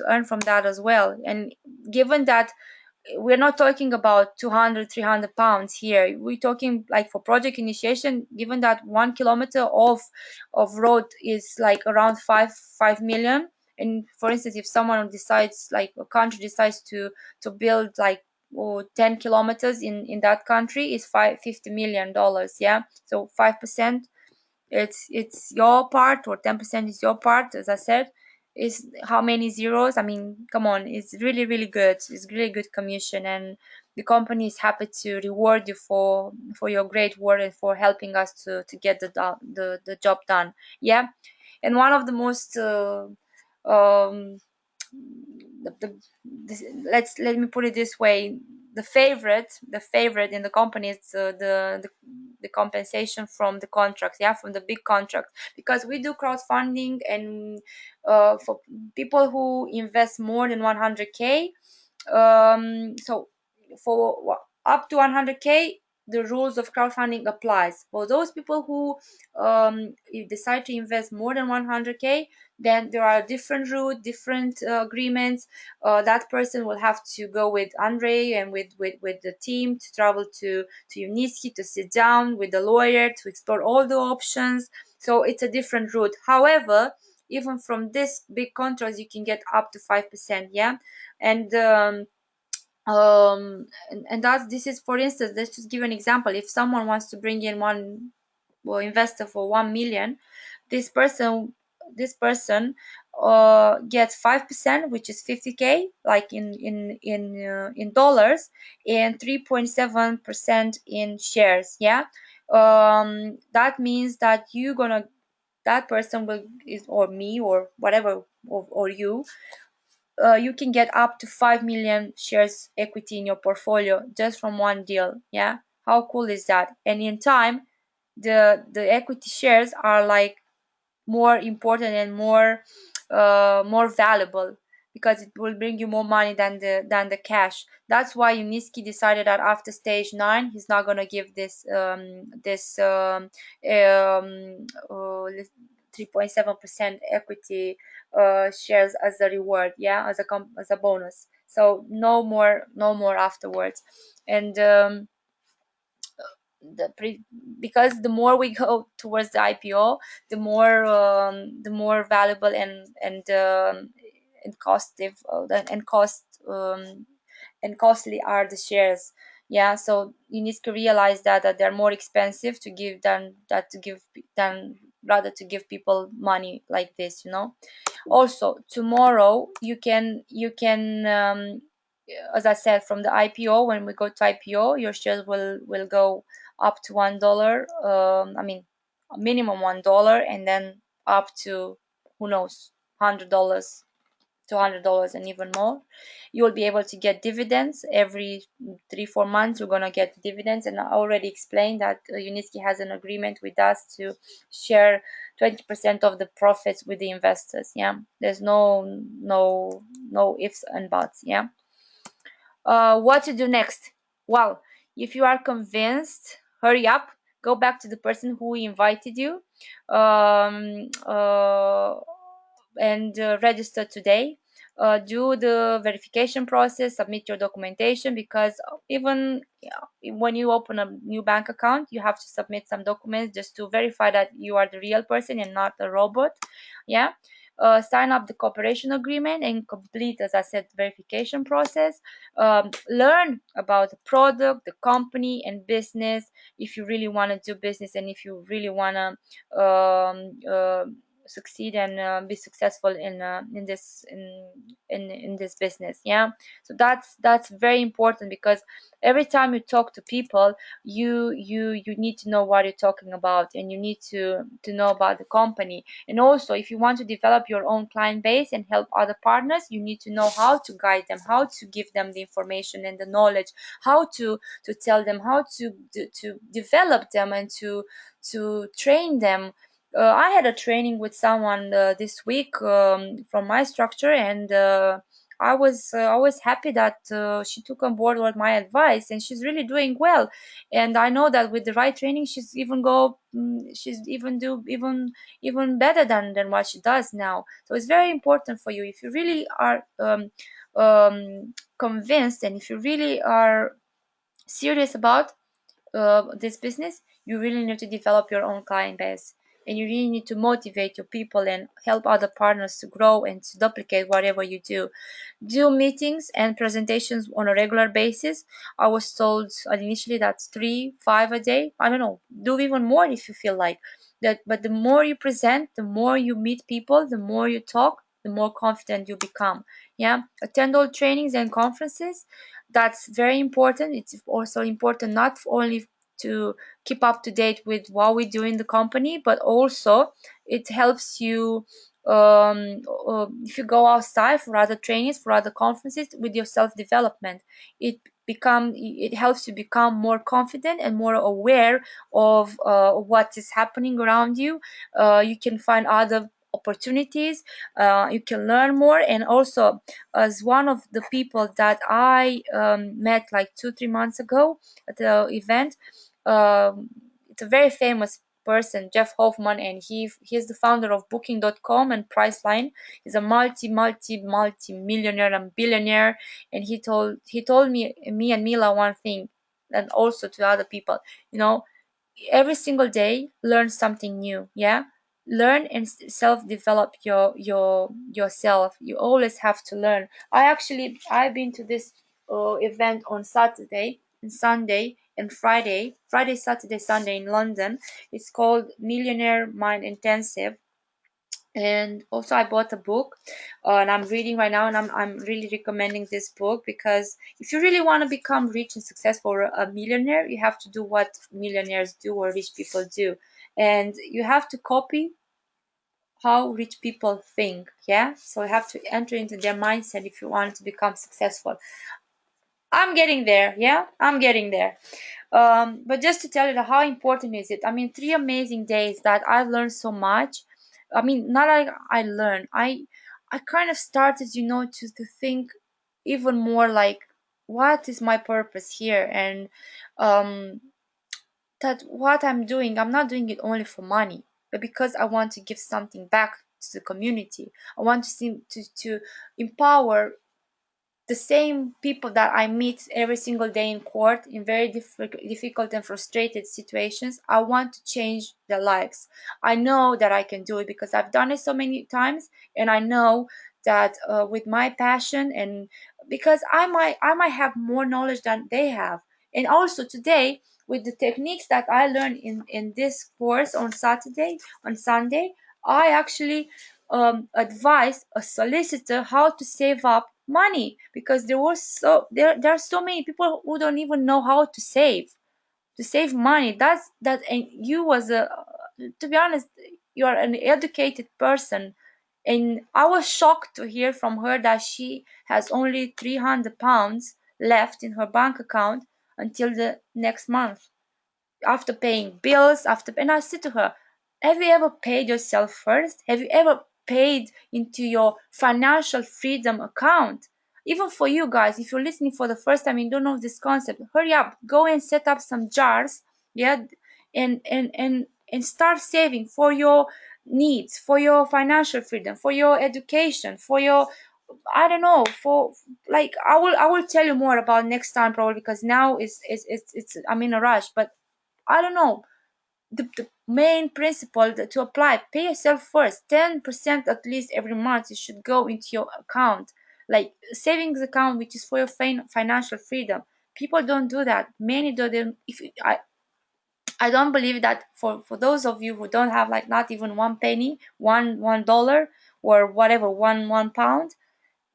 earn from that as well. And given that we're not talking about 200, 300 pounds here. We're talking like for project initiation, given that 1 kilometer of road is like around 5 million. And for instance, if someone decides, like a country decides to build like 10 kilometers in that country, is $50 million. Yeah, so 5%, it's your part, or 10% is your part. As I said, is how many zeros? I mean, come on, it's really really good. It's really good commission, and the company is happy to reward you for your great work and for helping us to get the job done. Yeah. And one of the most um let me put it this way: the favorite in the company is the compensation from the contracts, yeah, from the big contracts, because we do crowdfunding, and for people who invest more than 100K. So for up to 100K, the rules of crowdfunding applies. For those people who you decide to invest more than 100K, then there are different route, different agreements. That person will have to go with Andre and with the team to travel to Uniski, to sit down with the lawyer to explore all the options. So it's a different route. However, even from this big contracts, you can get up to 5%. Yeah. And and that's this is, for instance, let's just give an example. If someone wants to bring in one, well, investor for 1 million, this person gets 5%, which is 50K, like in dollars, and 3.7% in shares. Yeah. That means that that person will is, or me, or whatever, or you can get up to 5 million shares equity in your portfolio just from one deal. Yeah, how cool is that? And in time, the equity shares are like more important and more valuable, because it will bring you more money than the cash. That's why Uniski decided that after stage 9, he's not gonna give um, uh, 3.7% equity shares as a reward, yeah, as a bonus. So no more afterwards. And the pre because the more we go towards the IPO, the more valuable and costive and costly are the shares. Yeah, so you need to realize that they're more expensive to give than rather to give people money like this. Also, tomorrow you can as I said, from the IPO, when we go to IPO, your shares will go up to $1. I mean, a minimum $1, and then up to, who knows, $100, $200, and even more. You will be able to get dividends every 3-4 months. You're gonna get dividends, and I already explained that Uniski has an agreement with us to share 20% of the profits with the investors. Yeah, there's no ifs and buts. Yeah. What to do next? Well, if you are convinced, hurry up, go back to the person who invited you, um, uh, and register today. Do the verification process, submit your documentation, because even, yeah, when you open a new bank account, you have to submit some documents just to verify that you are the real person and not a robot. Yeah. Sign up the cooperation agreement and complete, as I said, verification process. Learn about the product, the company, and business, if you really want to do business, and if you really want to succeed and be successful in this business. Yeah, so that's very important, because every time you talk to people, you need to know what you're talking about, and you need to know about the company. And also, if you want to develop your own client base and help other partners, you need to know how to guide them, how to give them the information and the knowledge, how to tell them, how to develop them, and to train them. I had a training with someone this week from my structure, and I was happy that she took on board what my advice, and she's really doing well. And I know that with the right training, she's even do even better than what she does now. So it's very important for you, if you really are convinced, and if you really are serious about this business, you really need to develop your own client base, and you really need to motivate your people and help other partners to grow and to duplicate whatever you do. Do meetings and presentations on a regular basis. I was told initially that's 3, 5 a day. I don't know. Do even more if you feel like that. But the more you present, the more you meet people, the more you talk, the more confident you become. Yeah. Attend all trainings and conferences. That's very important. It's also important not only to keep up to date with what we do in the company, but also it helps you if you go outside for other trainings, for other conferences, with your self development. It helps you become more confident and more aware of what is happening around you. You can find other opportunities. You can learn more, and also as one of the people that I met like 2, 3 months ago at the event. It's a very famous person, Jeff Hoffman, and he's the founder of Booking.com and Priceline. He's a multi millionaire and billionaire, and he told me and Mila one thing, and also to other people. You know, every single day learn something new. Yeah, learn and self develop yourself. You always have to learn. I've been to this event on Saturday and Sunday and Friday, Saturday, Sunday in London. It's called Millionaire Mind Intensive. And also I bought a book, and I'm reading right now, and I'm really recommending this book, because if you really want to become rich and successful or a millionaire, you have to do what millionaires do or rich people do, and you have to copy how rich people think. Yeah, so you have to enter into their mindset if you want to become successful. I'm getting there. Yeah, I'm getting there. But just to tell you how important is it, I mean, 3 amazing days that I've learned so much. I mean, not like I learned, I kind of started, to think even more like, what is my purpose here? And um that what I'm doing, I'm not doing it only for money, but because I want to give something back to the community. I want to see to empower the same people that I meet every single day in court in very difficult and frustrated situations. I want to change their lives. I know that I can do it because I've done it so many times, and I know that with my passion, and because I might have more knowledge than they have. And also today, with the techniques that I learned in this course on Saturday, on Sunday, I actually advise a solicitor how to save up money, because there are so many people who don't even know how to save money. And you, as a to be honest, you are an educated person, and I was shocked to hear from her that she has only £300 left in her bank account until the next month, after paying bills, and I said to her, have you ever paid yourself first? Have you ever paid into your financial freedom account? Even for you guys, if you're listening for the first time and you don't know this concept, hurry up, go and set up some jars. Yeah, and start saving for your needs, for your financial freedom, for your education, for your, I don't know, for, like, I will tell you more about next time probably, because now it's I'm in a rush. But I don't know, the main principle to apply: pay yourself first. 10% at least every month, it should go into your account, like savings account, which is for your financial freedom. People don't do that. Many do them. If I don't believe that for those of you who don't have, like, not even one penny, $1 or whatever, one pound,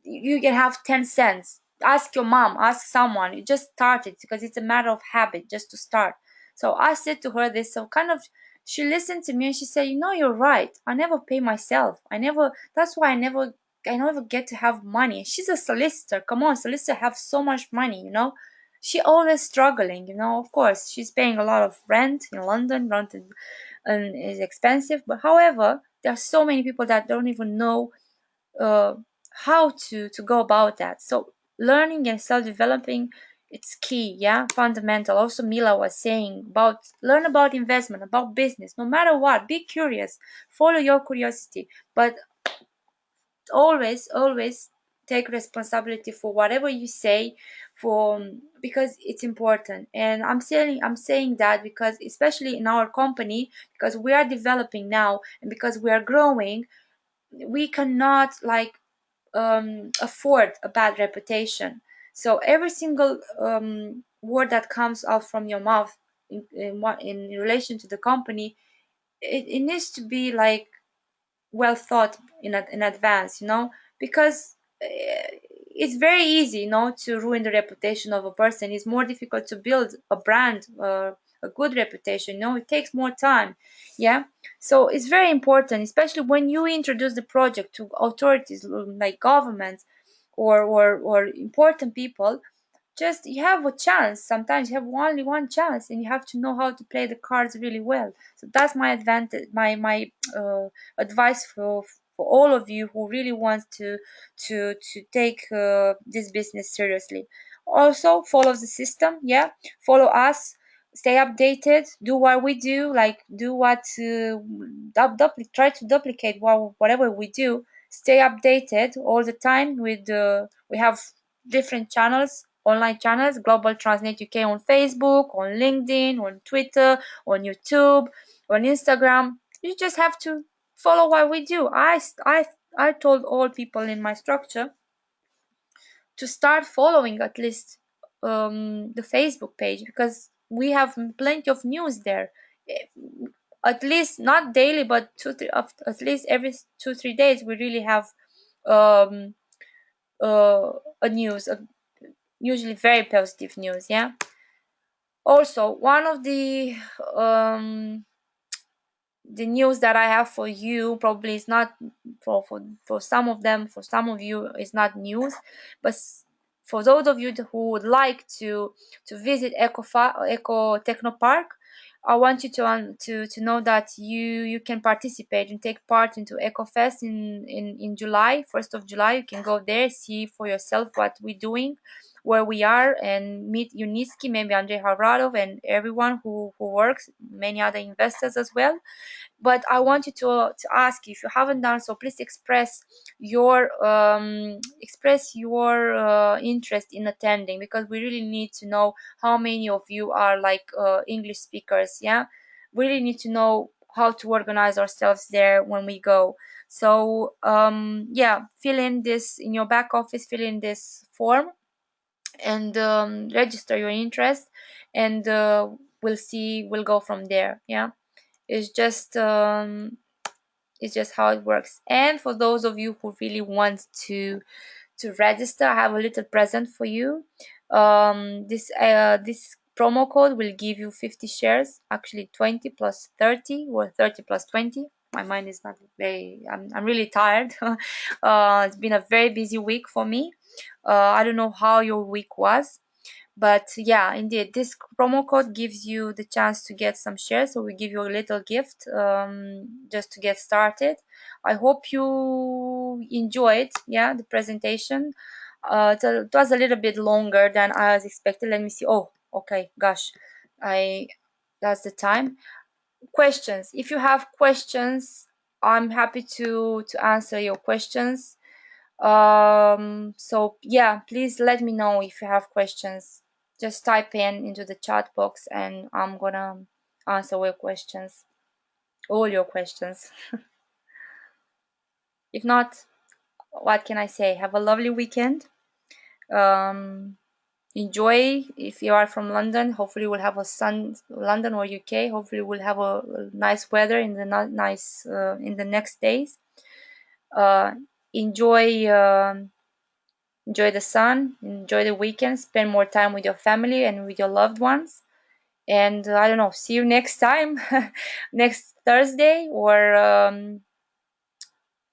you can have 10 cents. Ask your mom, ask someone. You just start it, because it's a matter of habit just to start. So I said to her this, so kind of she listened to me, and she said, you're right. I never pay myself. That's why I never get to have money. She's a solicitor. Come on, solicitor have so much money. She always struggling. Of course, she's paying a lot of rent in London. London is expensive, but however, there are so many people that don't even know uh, how to go about that. So learning and self-developing, it's key. Yeah, fundamental. Also, Mila was saying about learn about investment, about business. No matter what, be curious, follow your curiosity, but always take responsibility for whatever you say, for because it's important. And I'm saying that because especially in our company, because we are developing now and because we are growing, we cannot like afford a bad reputation. So every single word that comes out from your mouth in relation to the company, it needs to be like well thought in advance, because it's very easy, to ruin the reputation of a person. It's more difficult to build a brand, a good reputation. It takes more time. Yeah. So it's very important, especially when you introduce the project to authorities like governments or important people. Just you have a chance. Sometimes you have only one chance, and you have to know how to play the cards really well. So that's my advantage, my advice for all of you who really want to take this business seriously. Also follow the system. Yeah, follow us, stay updated, do what we do, like do what try to duplicate whatever we do. Stay updated all the time with we have different channels, online channels, Global Transnet UK, on Facebook, on LinkedIn, on Twitter, on YouTube, on Instagram. You just have to follow what we do. I told all people in my structure to start following at least the Facebook page, because we have plenty of news there. Eh, At least not daily, but at least every 2 3 days we really have um, a news, usually very positive news. Yeah. Also, one of the news that I have for you probably is not for some of them, for some of you is not news, but for those of you who would like to visit Eco Techno Park, I want you to know that you can participate and take part into EcoFest in July, 1st of July. You can go there, see for yourself what we're doing, where we are, and meet Uniski, maybe Andrei Havradov, and everyone who works, many other investors as well. But I want you to ask, if you haven't done so, please express your interest in attending, because we really need to know how many of you are like English speakers. Yeah, we really need to know how to organize ourselves there when we go. So yeah, fill in this in your back office, fill in this form, and register your interest, and we'll go from there. Yeah, it's just how it works. And for those of you who really want to register, I have a little present for you. This promo code will give you 50 shares, actually 20 plus 30 or 30 plus 20. My mind is not very, I'm really tired. It's been a very busy week for me. I don't know how your week was, but yeah, indeed, this promo code gives you the chance to get some shares. So we give you a little gift just to get started. I hope you enjoyed, yeah, the presentation. It was a little bit longer than I was expecting. Let me see. Oh, okay, gosh, I that's the time. Questions. If you have questions, I'm happy to answer your questions. So yeah, please let me know if you have questions. Just type in into the chat box, and I'm gonna answer all your questions. If not, what can I say? Have a lovely weekend. um Enjoy. If you are from London, hopefully we'll have a London or UK, hopefully we'll have a nice weather in the nice in the next days. uh enjoy Enjoy the sun, enjoy the weekend, spend more time with your family and with your loved ones. And I don't know, see you next time, next Thursday, or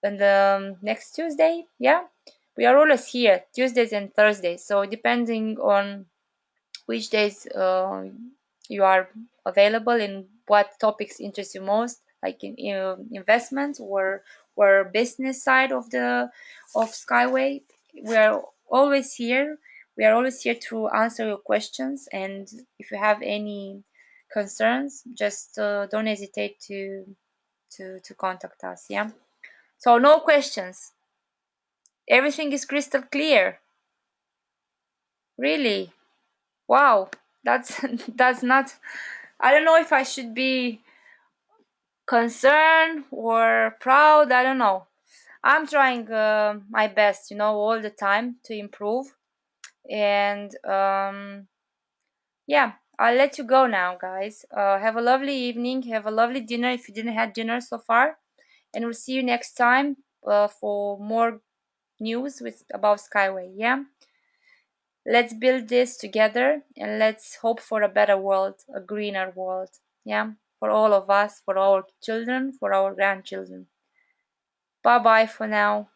and next Tuesday. Yeah, we are always here, Tuesdays and Thursdays. So depending on which days you are available and what topics interest you most, like in investments or business side of Skyway. We are always here. We are always here to answer your questions, and if you have any concerns, just don't hesitate to contact us. Yeah. So no questions. Everything is crystal clear. Really? Wow. That's that's not. I don't know if I should be concerned or proud. I don't know. I'm trying my best, all the time to improve. And yeah, I'll let you go now, guys. Have a lovely evening. Have a lovely dinner if you didn't have dinner so far. And we'll see you next time for more news with about Skyway. Yeah, let's build this together and let's hope for a better world, a greener world. Yeah, for all of us, for our children, for our grandchildren. Bye bye for now.